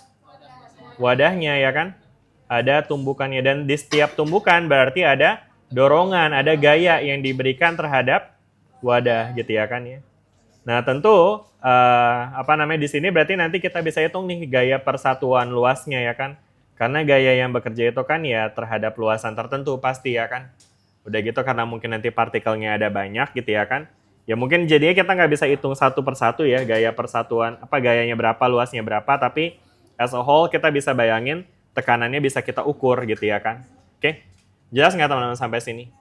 [SPEAKER 1] wadahnya ya kan. Ada tumbukannya dan di setiap tumbukan berarti ada dorongan, ada gaya yang diberikan terhadap wadah gitu ya kan ya. Nah, tentu di sini berarti nanti kita bisa hitung nih gaya persatuan luasnya ya kan. Karena gaya yang bekerja itu kan ya terhadap luasan tertentu pasti ya kan. Udah gitu karena mungkin nanti partikelnya ada banyak gitu ya kan. Ya mungkin jadinya kita nggak bisa hitung satu persatu ya gaya persatuan, gayanya berapa, luasnya berapa, tapi as a whole kita bisa bayangin tekanannya bisa kita ukur gitu ya kan. Oke. Jelas nggak teman-teman sampai sini?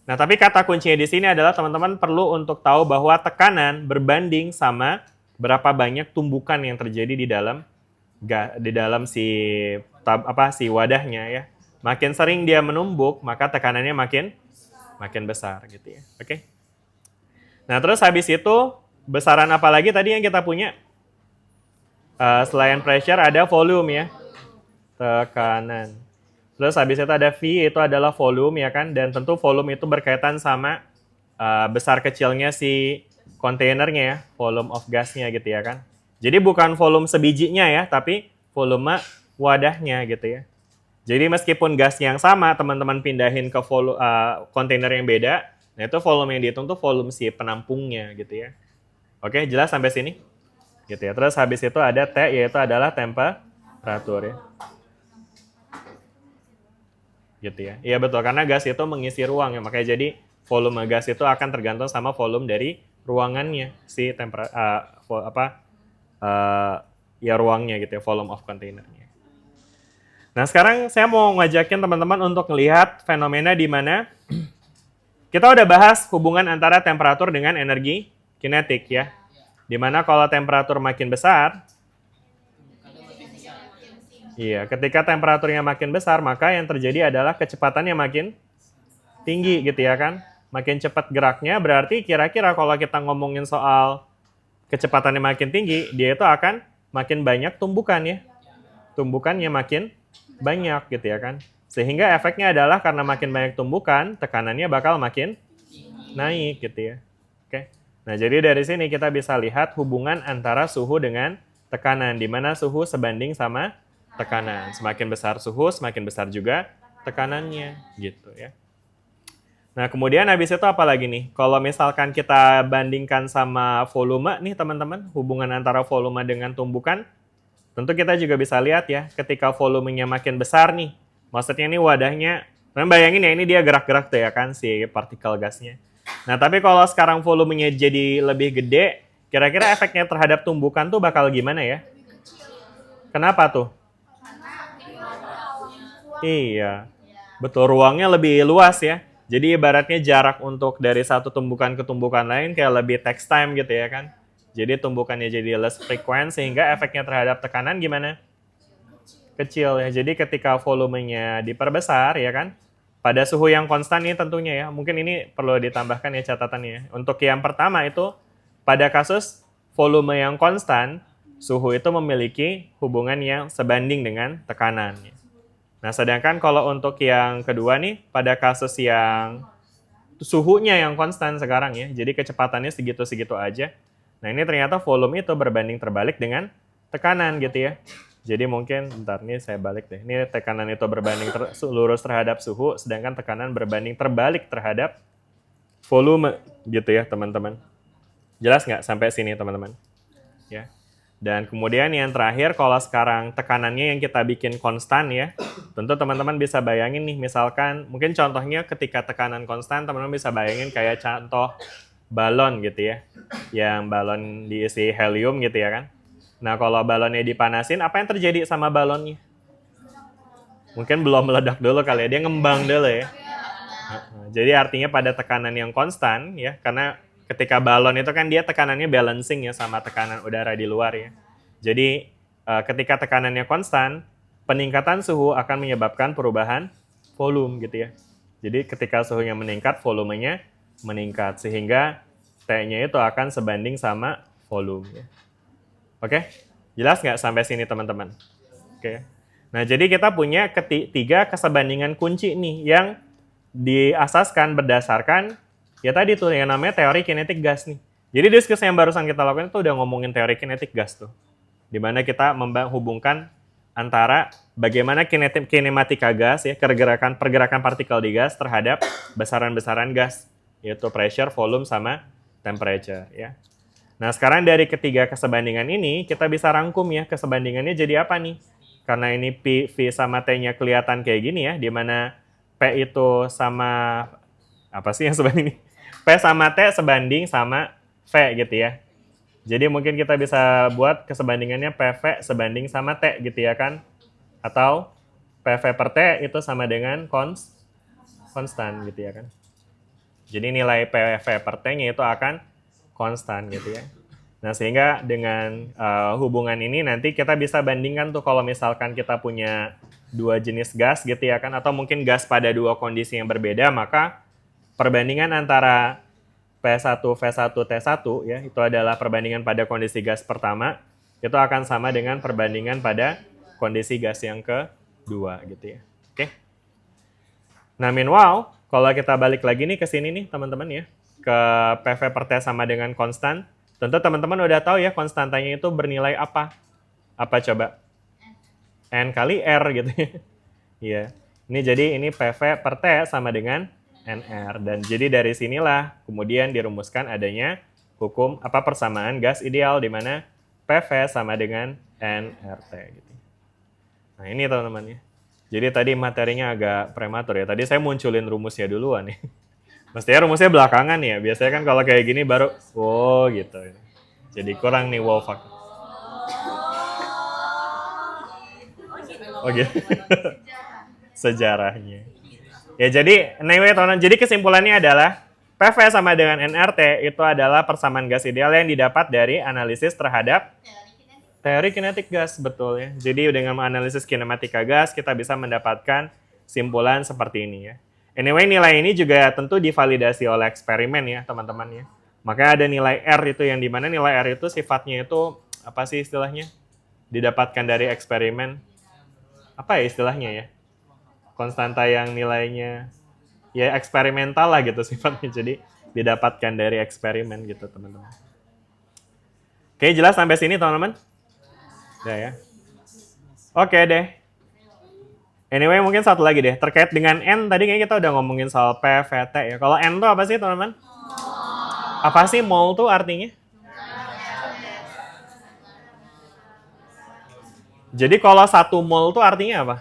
[SPEAKER 1] Nah, tapi kata kuncinya di sini adalah teman-teman perlu untuk tahu bahwa tekanan berbanding sama berapa banyak tumbukan yang terjadi di dalam si wadahnya ya. Makin sering dia menumbuk, maka tekanannya makin besar gitu ya. Oke. Nah, terus habis itu besaran apa lagi tadi yang kita punya? Selain pressure ada volume ya. Tekanan. Terus habis itu ada V, itu adalah volume ya kan, dan tentu volume itu berkaitan sama besar kecilnya si kontainernya ya, volume of gasnya gitu ya kan. Jadi bukan volume sebijinya ya, tapi volume wadahnya gitu ya. Jadi meskipun gas yang sama, teman-teman pindahin ke kontainer yang beda, nah itu volume yang dihitung tuh volume si penampungnya gitu ya. Oke, jelas sampai sini? Gitu ya. Terus habis itu ada T, yaitu adalah temperatur ya. Gitu ya. Iya betul, karena gas itu mengisi ruang ya, makanya jadi volume gas itu akan tergantung sama volume dari ruangannya, si ruangnya gitu ya, volume of containernya. Nah sekarang saya mau ngajakin teman-teman untuk melihat fenomena di mana kita udah bahas hubungan antara temperatur dengan energi kinetik ya. Di mana kalau temperatur makin besar, iya, ketika temperaturnya makin besar, maka yang terjadi adalah kecepatannya makin tinggi gitu ya kan. Makin cepat geraknya, berarti kira-kira kalau kita ngomongin soal kecepatannya makin tinggi, dia itu akan makin banyak tumbukan ya. Tumbukannya makin banyak gitu ya kan. Sehingga efeknya adalah karena makin banyak tumbukan, tekanannya bakal makin naik gitu ya. Oke. Nah, jadi dari sini kita bisa lihat hubungan antara suhu dengan tekanan, di mana suhu sebanding sama tekanan. Semakin besar suhu, semakin besar juga tekanannya gitu ya. Nah, kemudian habis itu apa lagi nih? Kalau misalkan kita bandingkan sama volume nih teman-teman, hubungan antara volume dengan tumbukan, tentu kita juga bisa lihat ya, ketika volumenya makin besar nih, maksudnya nih wadahnya, kalian bayangin ya ini dia gerak-gerak tuh ya kan si partikel gasnya. Nah, tapi kalau sekarang volumenya jadi lebih gede, kira-kira efeknya terhadap tumbukan tuh bakal gimana ya? Kenapa tuh? Iya, betul, ruangnya lebih luas ya. Jadi ibaratnya jarak untuk dari satu tumbukan ke tumbukan lain kayak lebih takes time gitu ya kan. Jadi tumbukannya jadi less frequent sehingga efeknya terhadap tekanan gimana? Kecil ya. Jadi ketika volumenya diperbesar ya kan, pada suhu yang konstan ini tentunya ya. Mungkin ini perlu ditambahkan ya catatannya. Untuk yang pertama itu pada kasus volume yang konstan, suhu itu memiliki hubungan yang sebanding dengan tekanannya. Nah, sedangkan kalau untuk yang kedua nih, pada kasus yang suhunya yang konstan sekarang ya, jadi kecepatannya segitu-segitu aja. Nah, ini ternyata volume itu berbanding terbalik dengan tekanan gitu ya. Jadi mungkin, bentar nih saya balik deh. Ini tekanan itu berbanding lurus terhadap suhu, sedangkan tekanan berbanding terbalik terhadap volume gitu ya teman-teman. Jelas nggak sampai sini teman-teman? Ya. Dan kemudian yang terakhir, kalau sekarang tekanannya yang kita bikin konstan ya, tentu teman-teman bisa bayangin nih, misalkan, mungkin contohnya ketika tekanan konstan, teman-teman bisa bayangin kayak contoh balon gitu ya, yang balon diisi helium gitu ya kan. Nah, kalau balonnya dipanasin, apa yang terjadi sama balonnya? Mungkin belum meledak dulu kali ya, dia ngembang dulu ya. Jadi artinya pada tekanan yang konstan ya, karena ketika balon itu kan dia tekanannya balancing ya sama tekanan udara di luar ya. Jadi ketika tekanannya konstan, peningkatan suhu akan menyebabkan perubahan volume gitu ya. Jadi ketika suhunya meningkat, volumenya meningkat. Sehingga T-nya itu akan sebanding sama volume ya. Oke? Jelas nggak sampai sini teman-teman? Oke. Nah, jadi kita punya tiga kesebandingan kunci nih yang diasaskan berdasarkan ya tadi tuh yang namanya teori kinetik gas nih. Jadi diskusi yang barusan kita lakukan itu udah ngomongin teori kinetik gas tuh. Di mana kita menghubungkan antara bagaimana kinematika gas ya, pergerakan partikel di gas terhadap besaran-besaran gas, yaitu pressure, volume sama temperature ya. Nah, sekarang dari ketiga kesebandingan ini kita bisa rangkum ya kesebandingannya jadi apa nih? Karena ini P, V sama T-nya kelihatan kayak gini ya, di mana P itu sama apa sih yang sebanding ini? P sama T sebanding sama V gitu ya. Jadi mungkin kita bisa buat kesebandingannya PV sebanding sama T gitu ya kan. Atau PV per T itu sama dengan konstan gitu ya kan. Jadi nilai PV per T-nya itu akan konstan gitu ya. Nah, sehingga dengan hubungan ini nanti kita bisa bandingkan tuh kalau misalkan kita punya dua jenis gas gitu ya kan, atau mungkin gas pada dua kondisi yang berbeda, maka perbandingan antara P1, V1, T1 ya, itu adalah perbandingan pada kondisi gas pertama, itu akan sama dengan perbandingan pada kondisi gas yang kedua gitu ya. Oke. Nah, meanwhile, kalau kita balik lagi nih ke sini nih teman-teman ya, ke PV per T sama dengan konstan, tentu teman-teman udah tahu ya konstantanya itu bernilai apa? Apa coba? N kali R gitu ya. Iya. Ini jadi ini PV per T sama dengan NR. Dan jadi dari sinilah kemudian dirumuskan adanya hukum persamaan gas ideal di mana PV sama dengan nRT gitu. Nah, ini teman-teman ya. Jadi tadi materinya agak prematur ya. Tadi saya munculin rumusnya duluan nih. Mestinya rumusnya belakangan ya. Biasanya kan kalau kayak gini baru wow gitu. Jadi kurang nih wow faktor. Oh gitu. Sejarahnya. Ya jadi anyway teman-teman, jadi kesimpulannya adalah PV sama dengan nRT itu adalah persamaan gas ideal yang didapat dari analisis terhadap teori kinetik gas, betul ya. Jadi dengan menganalisis kinematika gas, kita bisa mendapatkan simpulan seperti ini ya. Anyway, nilai ini juga tentu divalidasi oleh eksperimen ya, teman-teman ya. Maka ada nilai R itu yang dimana nilai R itu sifatnya itu, apa sih istilahnya? Didapatkan dari eksperimen. Apa ya istilahnya ya? Konstanta yang nilainya, ya eksperimental lah gitu sifatnya. Jadi didapatkan dari eksperimen gitu, teman-teman. Oke, jelas sampai sini, teman-teman? Udah ya. Oke deh. Anyway, mungkin satu lagi deh. Terkait dengan N, tadi kayaknya kita udah ngomongin soal P, V, T ya. Kalau N tuh apa sih, teman-teman? Apa sih mol tuh artinya? Jadi kalau 1 mol tuh artinya apa?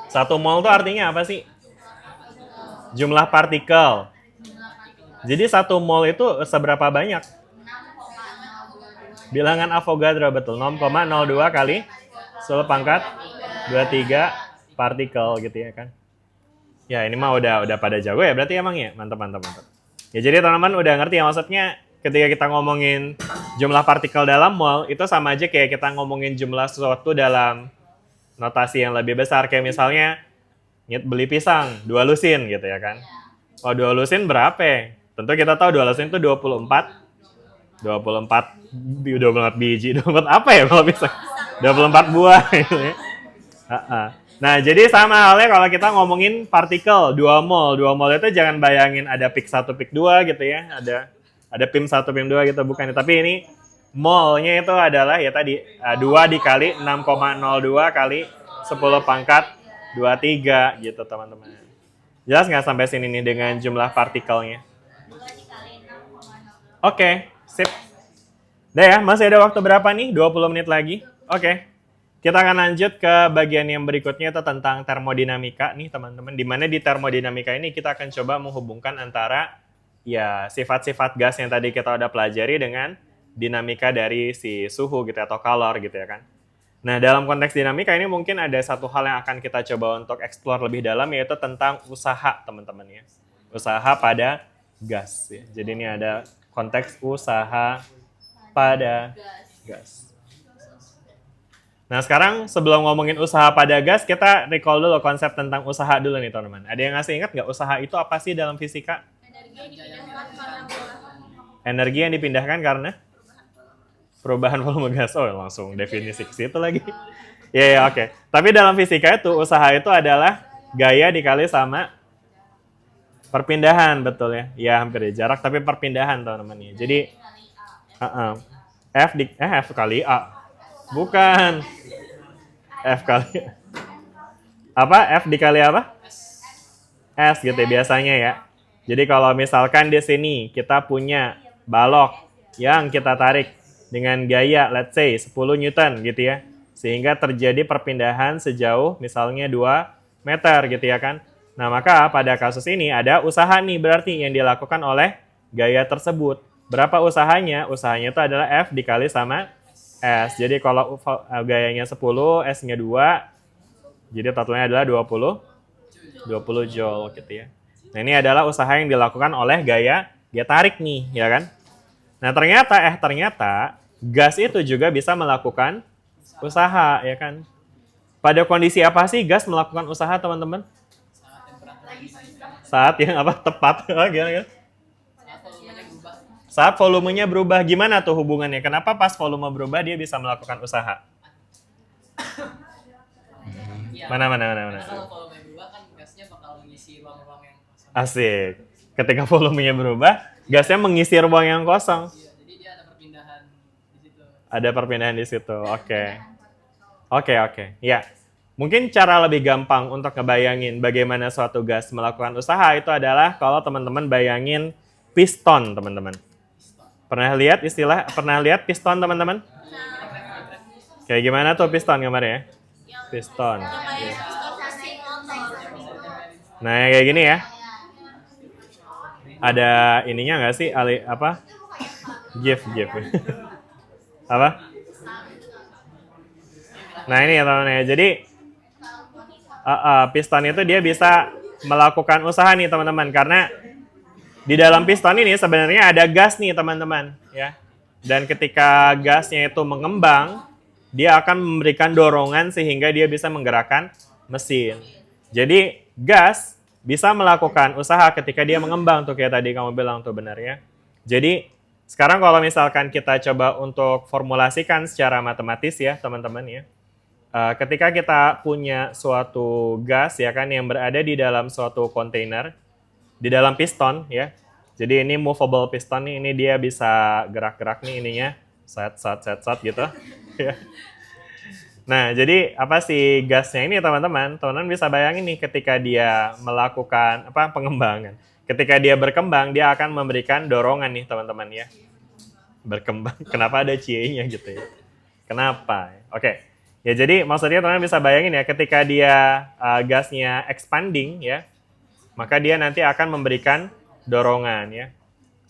[SPEAKER 1] 1 mol tuh artinya apa sih? Jumlah partikel. Jadi 1 mol itu seberapa banyak? Bilangan Avogadro, betul. 0,02 kali 10 pangkat 23 partikel gitu ya kan. Ya ini mah udah pada jago ya berarti emang ya. Mantap. Ya jadi teman-teman udah ngerti ya maksudnya ketika kita ngomongin jumlah partikel dalam mol itu sama aja kayak kita ngomongin jumlah sesuatu dalam notasi yang lebih besar. Kayak misalnya beli pisang 2 lusin gitu ya kan. Oh 2 lusin berapa? Tentu kita tahu 2 lusin itu 24 biji, 24 apa ya kalau bisa? 24 buah gitu ya. Nah, jadi sama halnya kalau kita ngomongin partikel 2 mol. 2 mol itu jangan bayangin ada pik 1, pik 2 gitu ya. Ada pim 1, pim 2 gitu bukan. Tapi ini molnya itu adalah ya tadi 2 dikali 6,02 kali 10 pangkat 23 gitu, teman-teman. Jelas nggak sampai sini nih dengan jumlah partikelnya? Oke. Sip. Udah ya, masih ada waktu berapa nih? 20 menit lagi. Oke. Kita akan lanjut ke bagian yang berikutnya itu tentang termodinamika nih teman-teman. Dimana di termodinamika ini kita akan coba menghubungkan antara ya sifat-sifat gas yang tadi kita udah pelajari dengan dinamika dari si suhu gitu atau kalor gitu ya kan. Nah dalam konteks dinamika ini mungkin ada satu hal yang akan kita coba untuk explore lebih dalam yaitu tentang usaha teman-teman ya. Usaha pada gas ya. Jadi ini ada konteks usaha pada gas. Nah sekarang sebelum ngomongin usaha pada gas, kita recall dulu konsep tentang usaha dulu nih teman-teman. Ada yang ngasih ingat nggak usaha itu apa sih dalam fisika? Energi yang dipindahkan karena perubahan volume gas. Oh langsung definisi ke situ lagi. Ya oke. Tapi dalam fisika itu usaha itu adalah gaya dikali sama perpindahan, betul ya. Ya hampir ya, jarak tapi perpindahan teman-teman. Jadi F kali A. Bukan. F kali apa? F dikali apa? S gitu ya, biasanya ya. Jadi kalau misalkan di sini kita punya balok yang kita tarik dengan gaya let's say 10 Newton gitu ya. Sehingga terjadi perpindahan sejauh misalnya 2 meter gitu ya kan. Nah, maka pada kasus ini ada usaha nih berarti yang dilakukan oleh gaya tersebut. Berapa usahanya? Usahanya itu adalah F dikali sama S. Jadi kalau gayanya 10, S-nya 2, Jadi totalnya adalah 20 joule gitu ya. Nah, ini adalah usaha yang dilakukan oleh gaya tarik nih, ya kan? Nah, ternyata gas itu juga bisa melakukan usaha, ya kan? Pada kondisi apa sih gas melakukan usaha, teman-teman? Saat yang apa? Tepat. Gimana? Saat volumenya berubah. Gimana tuh hubungannya? Kenapa pas volume berubah dia bisa melakukan usaha? Mana?
[SPEAKER 6] Karena kalau volume berubah kan gasnya bakal mengisi ruang-ruang yang kosong.
[SPEAKER 1] Asik. Ketika volumenya berubah, gasnya mengisi ruang yang kosong.
[SPEAKER 6] Iya, jadi dia ada perpindahan di situ.
[SPEAKER 1] Ada perpindahan di situ. Oke. Ya. Mungkin cara lebih gampang untuk ngebayangin bagaimana suatu gas melakukan usaha itu adalah kalau teman-teman bayangin piston, teman-teman. Pernah lihat piston, teman-teman? Kayak gimana tuh piston gambarnya? Piston.
[SPEAKER 4] Kayak piston mesin motor.
[SPEAKER 1] Nah, yang kayak gini ya. Ada ininya nggak sih? GIF. Apa? Nah, ini ya teman-teman ya. Jadi piston itu dia bisa melakukan usaha nih teman-teman, karena di dalam piston ini sebenarnya ada gas nih teman-teman ya. Dan ketika gasnya itu mengembang, dia akan memberikan dorongan sehingga dia bisa menggerakkan mesin. Jadi gas bisa melakukan usaha ketika dia mengembang tuh, kayak tadi kamu bilang tuh, benar ya. Jadi sekarang kalau misalkan kita coba untuk formulasikan secara matematis ya teman-teman ya. Ketika kita punya suatu gas ya kan yang berada di dalam suatu kontainer, di dalam piston ya. Jadi ini movable piston nih, ini dia bisa gerak-gerak nih ininya, set gitu. Nah, jadi apa sih gasnya ini teman-teman? Teman-teman bisa bayangin nih ketika dia melakukan pengembangan. Ketika dia berkembang, dia akan memberikan dorongan nih teman-teman ya. Berkembang. Kenapa ada cie-nya gitu ya? Kenapa? Oke. Ya jadi maksudnya teman-teman bisa bayangin ya, ketika dia gasnya expanding ya, maka dia nanti akan memberikan dorongan ya.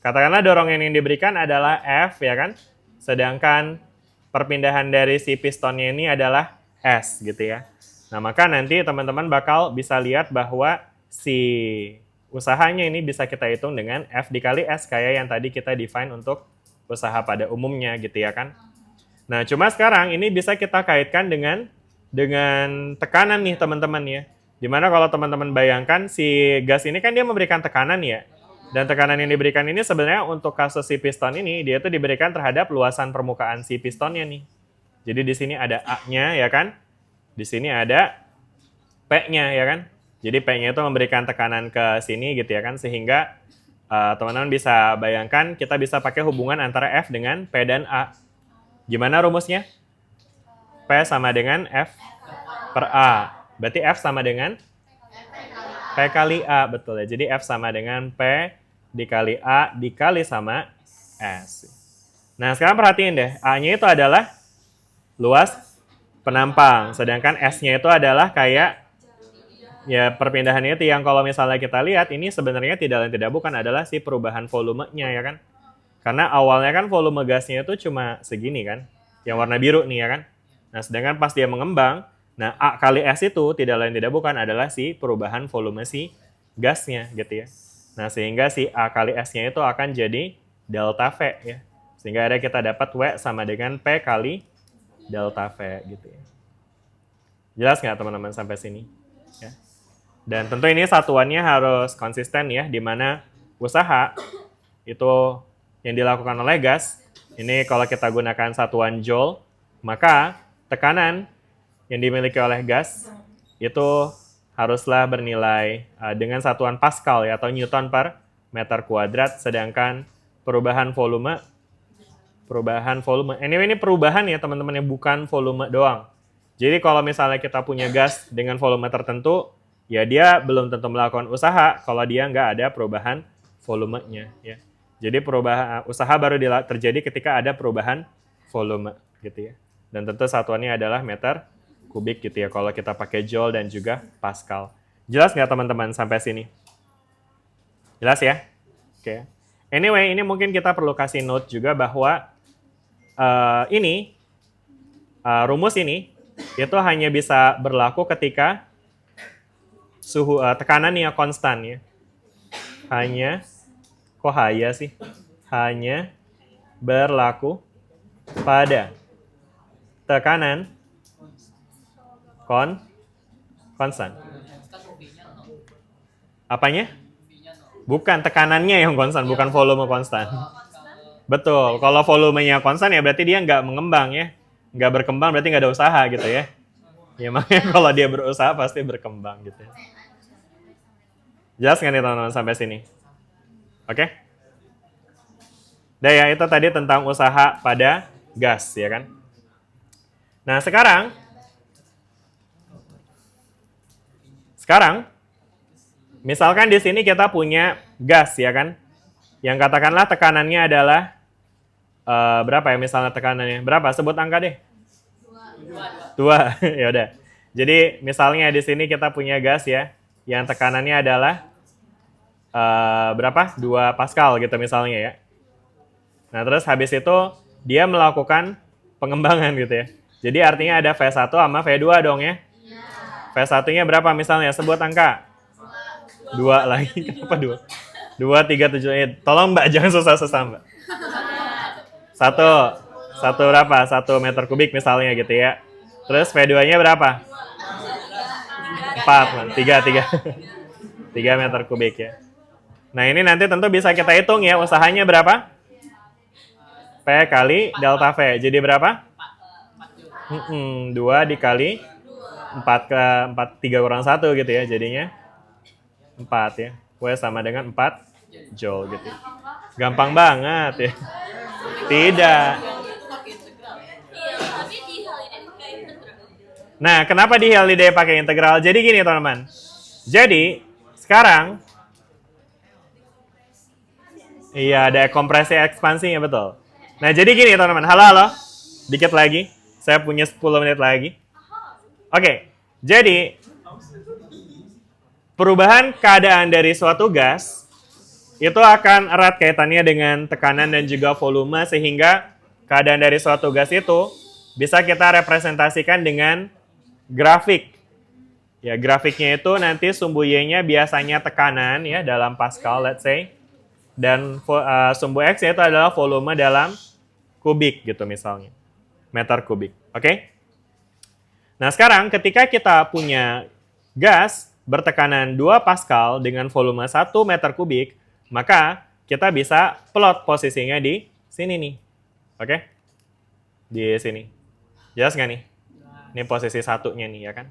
[SPEAKER 1] Katakanlah dorongan yang diberikan adalah F ya kan, sedangkan perpindahan dari si pistonnya ini adalah S gitu ya. Nah maka nanti teman-teman bakal bisa lihat bahwa si usahanya ini bisa kita hitung dengan F dikali S kayak yang tadi kita define untuk usaha pada umumnya gitu ya kan. Nah, cuma sekarang ini bisa kita kaitkan dengan tekanan nih teman-teman ya. Dimana kalau teman-teman bayangkan si gas ini kan dia memberikan tekanan ya. Dan tekanan yang diberikan ini sebenarnya untuk kasus si piston ini dia itu diberikan terhadap luasan permukaan si pistonnya nih. Jadi di sini ada A-nya ya kan. Di sini ada P-nya ya kan. Jadi P-nya itu memberikan tekanan ke sini gitu ya kan, sehingga teman-teman bisa bayangkan kita bisa pakai hubungan antara F dengan P dan A. Gimana rumusnya? P sama dengan F per A. Berarti F sama dengan P kali A, betul ya. Jadi F sama dengan P dikali A dikali sama S. Nah, sekarang perhatiin deh. A-nya itu adalah luas penampang. Sedangkan S-nya itu adalah kayak, ya perpindahannya itu yang kalau misalnya kita lihat, ini sebenarnya tidak lain tidak bukan adalah si perubahan volumenya ya kan. Karena awalnya kan volume gasnya itu cuma segini kan, yang warna biru nih ya kan. Nah sedangkan pas dia mengembang, nah A kali S itu tidak lain tidak bukan adalah si perubahan volume si gasnya gitu ya. Nah sehingga si A kali S-nya itu akan jadi delta V ya. Sehingga ada kita dapat W sama dengan P kali delta V gitu ya. Jelas nggak teman-teman sampai sini? Ya. Dan tentu ini satuannya harus konsisten ya, di mana usaha itu yang dilakukan oleh gas, ini kalau kita gunakan satuan joule, maka tekanan yang dimiliki oleh gas itu haruslah bernilai dengan satuan Pascal ya, atau Newton per meter kuadrat, sedangkan perubahan volume, anyway ini perubahan ya teman-teman, yang bukan volume doang. Jadi kalau misalnya kita punya gas dengan volume tertentu, ya dia belum tentu melakukan usaha kalau dia nggak ada perubahan volumenya ya. Jadi perubahan usaha baru terjadi ketika ada perubahan volume gitu ya. Dan tentu satuannya adalah meter kubik gitu ya kalau kita pakai joule dan juga Pascal. Jelas nggak teman-teman sampai sini? Jelas ya? Oke. Anyway, ini mungkin kita perlu kasih note juga bahwa rumus ini itu hanya bisa berlaku ketika suhu tekanannya konstan ya. Hanya hanya berlaku pada tekanan konstan. Apanya? Bukan tekanannya yang konstan, bukan volume konstan. Betul, kalau volumenya konstan ya berarti dia nggak mengembang ya. Nggak berkembang berarti nggak ada usaha gitu ya. Ya makanya kalau dia berusaha pasti berkembang gitu ya. Jelas nggak nih teman-teman sampai sini? Oke? Nah ya itu tadi tentang usaha pada gas ya kan. Nah sekarang misalkan di sini kita punya gas ya kan. Yang katakanlah tekanannya adalah berapa ya misalnya tekanannya? Berapa? Sebut angka deh. 2. Ya udah. Jadi misalnya di sini kita punya gas ya, yang tekanannya adalah berapa? 2 Pascal gitu misalnya ya. Nah, terus habis itu dia melakukan pengembangan gitu ya. Jadi artinya ada V1 sama V2 dong ya. V1-nya berapa misalnya? Sebut angka. 2 lagi. Kenapa 2? 2, 3, 7. Tolong Mbak, jangan susah-susah Mbak. Satu berapa? 1 meter kubik misalnya gitu ya. Terus V2-nya berapa? 4, 3 meter kubik ya. Nah ini nanti tentu bisa kita hitung ya, usahanya berapa? P kali delta V. Jadi berapa? 2 dikali 4 ke 4, 3 kurang 1 gitu ya. Jadinya 4 ya. W sama dengan 4 Joule gitu. Gampang banget ya. Tidak.
[SPEAKER 4] Tapi di hal ini pakai integral.
[SPEAKER 1] Nah, kenapa di Haliday pakai integral? Jadi gini teman-teman. Jadi, sekarang iya ada kompresi ekspansinya betul. Nah, jadi gini teman-teman. Halo. Dikit lagi. Saya punya 10 menit lagi. Oke. Jadi perubahan keadaan dari suatu gas itu akan erat kaitannya dengan tekanan dan juga volume sehingga keadaan dari suatu gas itu bisa kita representasikan dengan grafik. Ya, grafiknya itu nanti sumbu Y-nya biasanya tekanan ya dalam Pascal let's say dan sumbu X-nya itu adalah volume dalam kubik gitu misalnya. Meter kubik. Oke? Nah, sekarang ketika kita punya gas bertekanan 2 Pascal dengan volume 1 meter kubik, maka kita bisa plot posisinya di sini nih. Oke? Di sini. Jelas nggak nih? Ini posisi satunya nih ya kan?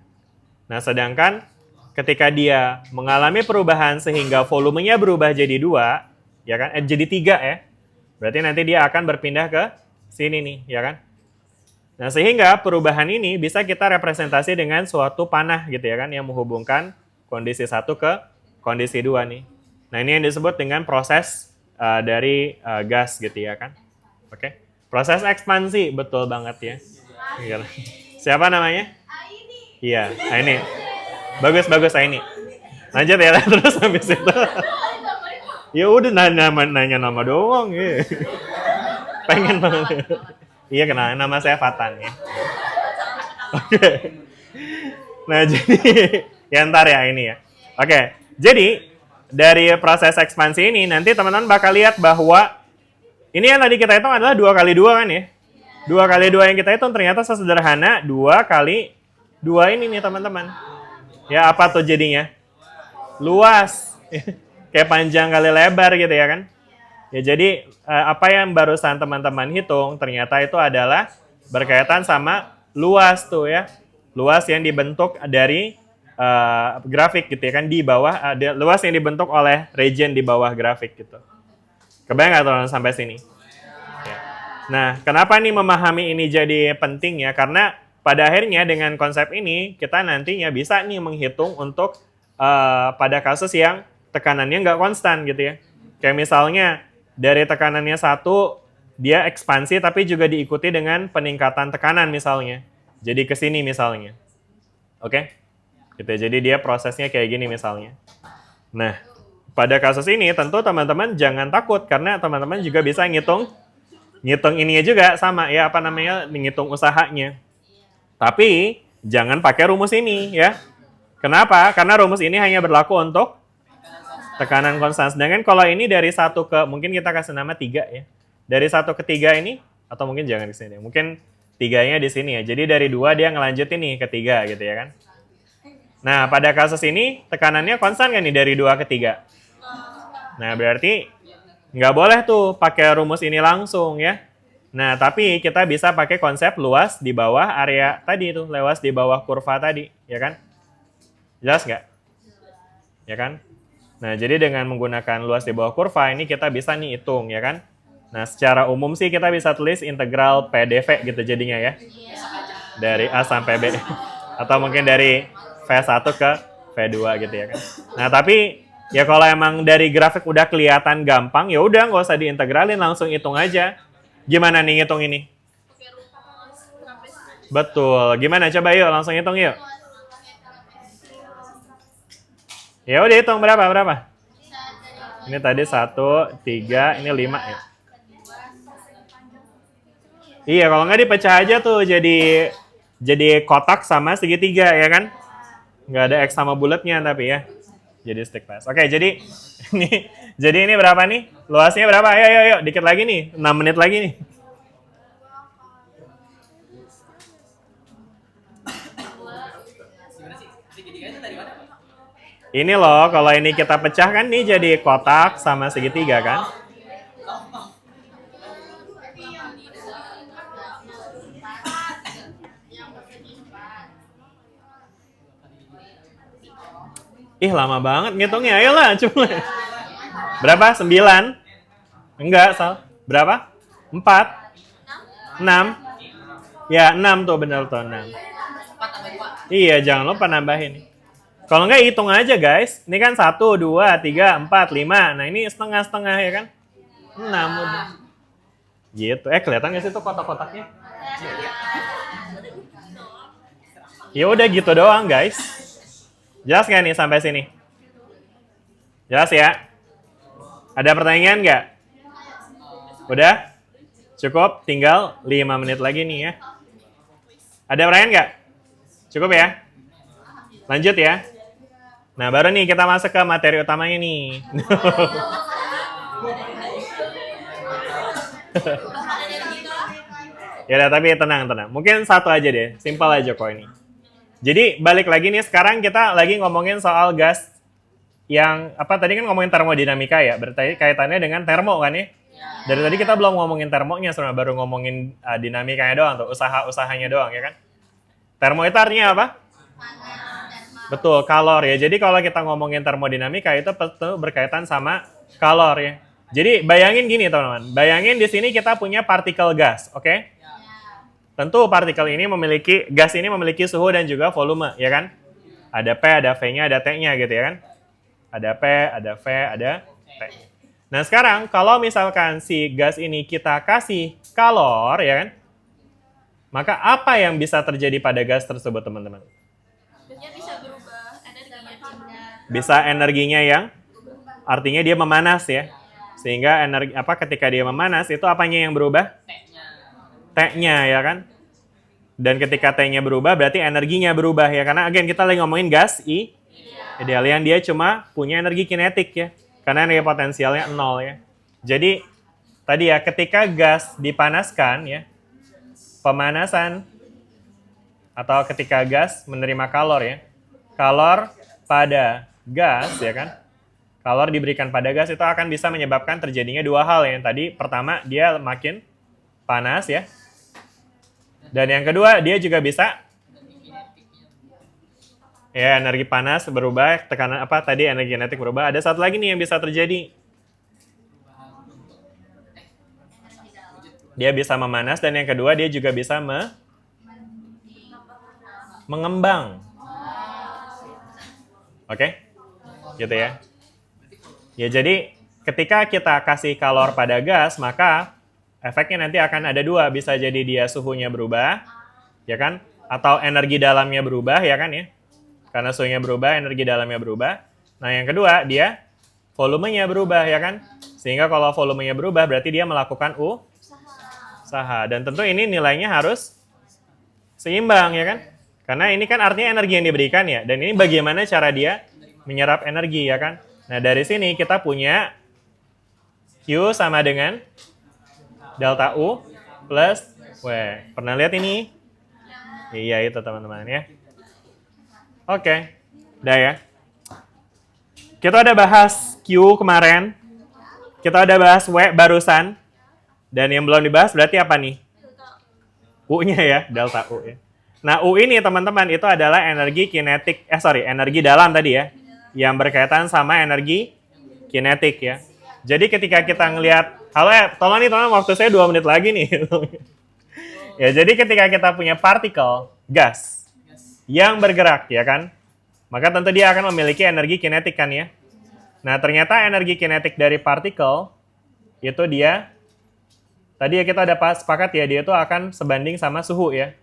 [SPEAKER 1] Nah, sedangkan ketika dia mengalami perubahan sehingga volumenya berubah jadi 2, ya kan? Jadi 3 ya. Berarti nanti dia akan berpindah ke sini nih, ya kan? Nah, sehingga perubahan ini bisa kita representasi dengan suatu panah gitu ya kan, yang menghubungkan kondisi 1 ke kondisi 2 nih. Nah, ini yang disebut dengan proses dari gas gitu ya kan. Oke. Proses ekspansi, betul banget ya. Siapa namanya? Iya, Aini. Bagus Aini. Lanjut ya, terus habis itu. Ya udah nanya nama doang ya. Pengen banget. Iya kenal, nama saya Fatan ya. Oke. Nah jadi, ya ntar ya ini ya. Oke, jadi dari proses ekspansi ini nanti teman-teman bakal lihat bahwa ini yang tadi kita hitung adalah 2 kali 2 kan ya. 2 kali 2 yang kita hitung ternyata sesederhana 2 kali 2 ini nih teman-teman. Ya apa tuh jadinya? Luas. Kayak panjang kali lebar gitu ya kan. Ya jadi apa yang barusan teman-teman hitung ternyata itu adalah berkaitan sama luas tuh ya. Luas yang dibentuk dari grafik gitu ya kan di bawah ada luas yang dibentuk oleh region di bawah grafik gitu. Kebayang nggak teman-teman sampai sini? Ya. Nah, kenapa nih memahami ini jadi penting ya? Karena pada akhirnya dengan konsep ini kita nantinya bisa nih menghitung untuk pada kasus yang tekanannya nggak konstan gitu ya. Kayak misalnya dari tekanannya 1 dia ekspansi tapi juga diikuti dengan peningkatan tekanan misalnya. Jadi ke sini misalnya. Oke? Gitu. Jadi dia prosesnya kayak gini misalnya. Nah, pada kasus ini tentu teman-teman jangan takut karena teman-teman juga bisa ngitung ininya juga sama ya apa namanya menghitung usahanya. Tapi jangan pakai rumus ini ya. Kenapa? Karena rumus ini hanya berlaku untuk tekanan konstan. Sedangkan kalau ini dari 1 ke, mungkin kita kasih nama 3 ya. Dari 1 ke 3 ini, atau mungkin jangan di sini. Mungkin 3-nya di sini ya. Jadi dari 2 dia ngelanjutin nih ke 3 gitu ya kan. Nah, pada kasus ini tekanannya konstan kan nih dari 2 ke 3. Nah, berarti nggak boleh tuh pakai rumus ini langsung ya. Nah, tapi kita bisa pakai konsep luas di bawah area tadi itu, luas di bawah kurva tadi, ya kan? Jelas nggak? Ya kan? Nah, jadi dengan menggunakan luas di bawah kurva ini kita bisa nih hitung, ya kan? Nah, secara umum sih kita bisa tulis integral PDV gitu jadinya ya. Dari A sampai B. Atau mungkin dari V1 ke V2 gitu ya kan. Nah, tapi ya kalau emang dari grafik udah kelihatan gampang, ya udah nggak usah diintegralin, langsung hitung aja. Gimana nih ngitung ini?
[SPEAKER 4] Pakai rumus trapez.
[SPEAKER 1] Betul. Gimana? Coba yuk, langsung hitung yuk. Ya udah hitung berapa? Ini tadi 1, 3, ini 5 ya. Iya, kalau nggak dipecah aja tuh jadi kotak sama segitiga ya kan? Nggak ada X sama bulatnya tapi ya. Jadi stick fast. Oke, jadi ini berapa nih? Luasnya berapa? Ayo, dikit lagi nih. 6 menit lagi nih. Ini loh, kalau ini kita pecah kan nih jadi kotak sama segitiga kan? Ih, lama banget ngitungnya. Ayolah, coba. Berapa? 9? Enggak, Sal. Berapa? 4? 6? Ya, 6 tuh, bener tuh, 6. Iya, jangan lupa nambahin. Kalau enggak, hitung aja, guys. Ini kan 1, 2, 3, 4, 5. Nah, ini setengah-setengah, ya kan? 6 udah. Gitu. Kelihatan nggak sih tuh kotak-kotaknya? Ya udah gitu doang, guys. Jelas nggak nih sampai sini? Jelas ya? Ada pertanyaan nggak? Udah? Cukup? Tinggal 5 menit lagi nih ya. Ada pertanyaan nggak? Cukup ya? Lanjut ya? Nah, baru nih kita masuk ke materi utamanya nih. Ya udah, tapi tenang. Mungkin satu aja deh, simpel aja kok ini. Jadi balik lagi nih, sekarang kita lagi ngomongin soal gas yang tadi kan ngomongin termodinamika ya, berarti kaitannya dengan termo kan ya. Dari tadi kita belum ngomongin termonya, sebenarnya baru ngomongin dinamikanya doang tuh, usaha-usahanya doang ya kan. Termo itu artinya apa? Betul, kalor ya. Jadi kalau kita ngomongin termodinamika itu berkaitan sama kalor ya. Jadi bayangin gini teman-teman, bayangin di sini kita punya partikel gas, oke? Tentu partikel ini gas ini memiliki suhu dan juga volume, ya kan? Ada P, ada V-nya, ada T-nya gitu ya kan? Ada P, ada V, ada T. Nah sekarang kalau misalkan si gas ini kita kasih kalor, ya kan? Maka apa yang bisa terjadi pada gas tersebut teman-teman?
[SPEAKER 4] Dia bisa berubah energinya.
[SPEAKER 1] Bisa energinya yang artinya dia memanas ya. Sehingga ketika dia memanas itu apanya yang berubah? T-nya ya kan? Dan ketika T-nya berubah berarti energinya berubah ya. Karena again kita lagi ngomongin gas ideal yang dia cuma punya energi kinetik ya. Karena energi potensialnya 0 ya. Jadi tadi ya ketika gas dipanaskan ya, pemanasan atau ketika gas menerima kalor ya. Kalor pada gas ya kan? Kalor diberikan pada gas itu akan bisa menyebabkan terjadinya dua hal ya. Tadi pertama dia makin panas ya. Dan yang kedua, dia juga bisa ya energi panas berubah, tekanan energi kinetik berubah. Ada satu lagi nih yang bisa terjadi. Dia bisa memanas dan yang kedua dia juga bisa mengembang. Oke? Gitu ya. Ya jadi ketika kita kasih kalor pada gas, maka efeknya nanti akan ada dua, bisa jadi dia suhunya berubah, ya kan? Atau energi dalamnya berubah, ya kan ya? Karena suhunya berubah, energi dalamnya berubah. Nah yang kedua, dia volumenya berubah, ya kan? Sehingga kalau volumenya berubah, berarti dia melakukan usaha. Dan tentu ini nilainya harus seimbang, ya kan? Karena ini kan artinya energi yang diberikan ya. Dan ini bagaimana cara dia menyerap energi ya kan. Nah dari sini kita punya Q sama dengan delta U plus W. Pernah lihat ini? Iya itu teman-teman ya. Oke, udah ya. Kita udah bahas Q kemarin. Kita udah bahas W barusan. Dan yang belum dibahas berarti apa nih? U-nya ya, delta U ya. Nah, U ini teman-teman itu adalah energi kinetik, energi dalam tadi ya. Yang berkaitan sama energi kinetik ya. Jadi ketika kita ngelihat, halo ya, tolong nih teman, waktu saya 2 menit lagi nih. Ya, jadi ketika kita punya partikel, gas, yang bergerak ya kan, maka tentu dia akan memiliki energi kinetik kan ya. Nah, ternyata energi kinetik dari partikel, itu dia, tadi ya kita udah sepakat ya, dia itu akan sebanding sama suhu ya.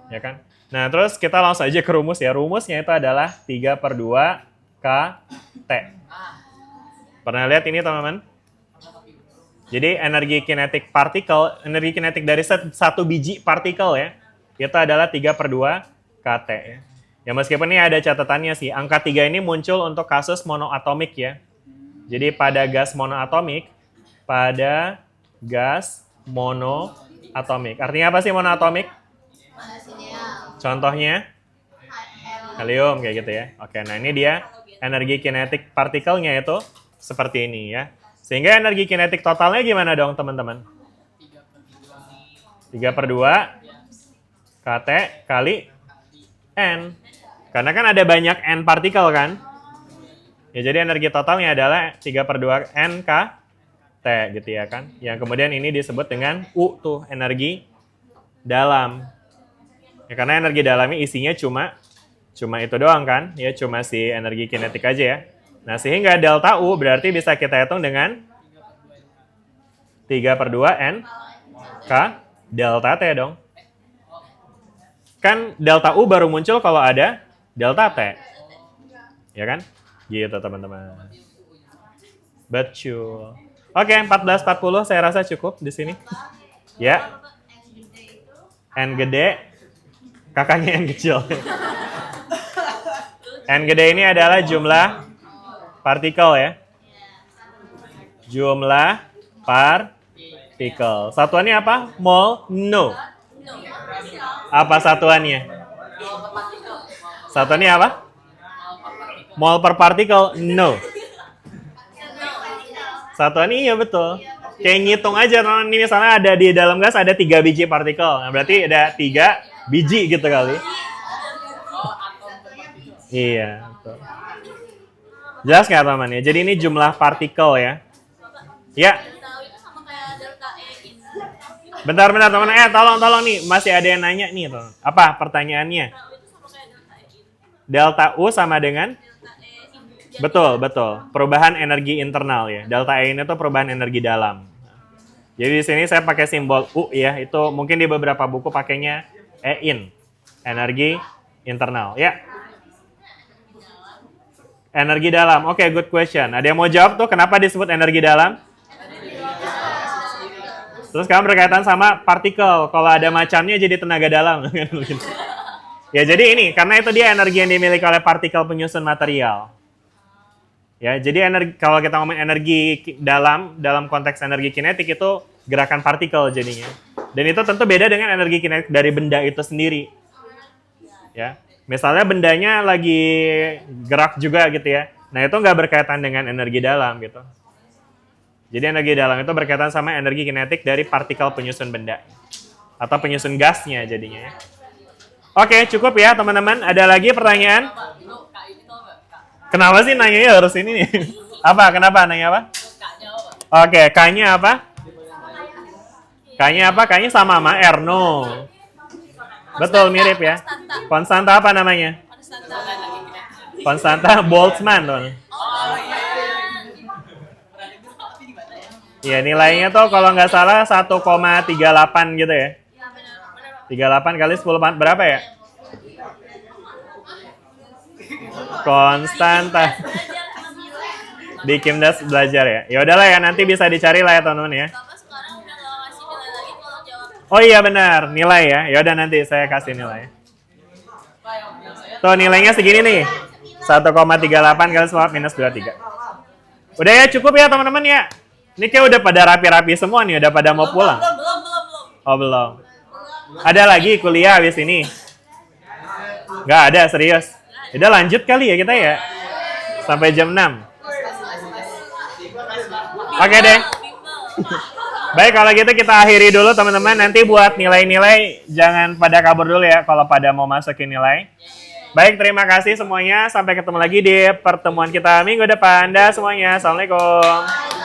[SPEAKER 1] Ya kan? Nah, terus kita langsung aja ke rumus ya. Rumusnya itu adalah 3/2 kT. Pernah lihat ini teman-teman? Jadi energi kinetik partikel, energi kinetik dari satu biji partikel ya, itu adalah 3/2 kT ya. Ya meskipun ini ada catatannya sih, angka 3 ini muncul untuk kasus monoatomik ya. Jadi pada gas monoatomik, Artinya apa sih monoatomik? Contohnya helium kayak gitu ya. Oke, nah ini dia energi kinetik partikelnya itu seperti ini ya. Sehingga energi kinetik totalnya gimana dong teman-teman? 3/2 kT kali N. Karena kan ada banyak N partikel kan? Ya jadi energi totalnya adalah 3/2 N kT gitu ya kan. Yang kemudian ini disebut dengan U tuh, energi dalam. Ya, karena energi dalamnya isinya cuma itu doang kan, ya cuma si energi kinetik aja ya. Nah sehingga delta U berarti bisa kita hitung dengan 3/2 N K delta T dong. Kan delta U baru muncul kalau ada delta T. Ya kan? Gitu teman-teman. Betul. Oke, 14:40 saya rasa cukup di sini. Ya. N gede. Kakaknya yang kecil. N gede ini adalah jumlah partikel ya. Jumlah partikel. Satuannya apa? Mol? No. Apa satuannya? Satuannya apa? Mol per partikel? No. Satuannya iya betul. Kayak ngitung aja, ini misalnya ada di dalam gas ada 3 biji partikel. Nah, berarti ada 3 biji gitu kali. Iya, betul. Jelas nggak teman ya? Jadi ini jumlah partikel ya. Ya. Bentar teman. Tolong nih, masih ada yang nanya nih teman. Apa pertanyaannya? Delta U sama dengan? Betul. Perubahan energi internal ya. Delta E ini tuh perubahan energi dalam. Jadi di sini saya pakai simbol U ya. Itu mungkin di beberapa buku pakainya E-in. Energi internal. Ya. Energi dalam. Oke, good question. Ada yang mau jawab tuh kenapa disebut energi dalam? Terus kamu berkaitan sama partikel. Kalau ada macamnya jadi tenaga dalam. Ya jadi ini, karena itu dia energi yang dimiliki oleh partikel penyusun material. Ya, jadi kalau kita ngomong energi dalam konteks energi kinetik itu gerakan partikel jadinya. Dan itu tentu beda dengan energi kinetik dari benda itu sendiri. Ya, misalnya bendanya lagi gerak juga gitu ya. Nah itu nggak berkaitan dengan energi dalam gitu. Jadi energi dalam itu berkaitan sama energi kinetik dari partikel penyusun benda. Atau penyusun gasnya jadinya ya. Oke, cukup ya teman-teman. Ada lagi pertanyaan? Kenapa sih nanyanya harus ini nih? Apa? Kenapa nanya apa? Oke, K-nya apa? K-nya apa? K-nya sama Erno. Betul, mirip ya. Konstanta apa namanya? Konstanta Boltzmann. Iya, nilainya tuh kalau nggak salah 1,38 gitu ya. 38 kali 10 berapa ya? Konstanta. Di Kimdas belajar ya. Ya udahlah ya, nanti bisa dicari lah ya teman-teman ya. Oh iya benar, nilai ya. Ya udah nanti saya kasih nilai. Tuh nilainya segini nih. 1,38 kali swab minus 23. Udah ya, cukup ya teman-teman ya. Ini kayak udah pada rapi-rapi semua nih, udah pada mau pulang. Oh belum. Ada lagi kuliah habis ini? Nggak ada, serius. Udah lanjut kali ya kita ya. Sampai jam 6. Oke deh. Baik, kalau gitu kita akhiri dulu teman-teman. Nanti buat nilai-nilai jangan pada kabur dulu ya kalau pada mau masukin nilai. Baik, terima kasih semuanya. Sampai ketemu lagi di pertemuan kita minggu depan. Dah semuanya. Assalamualaikum.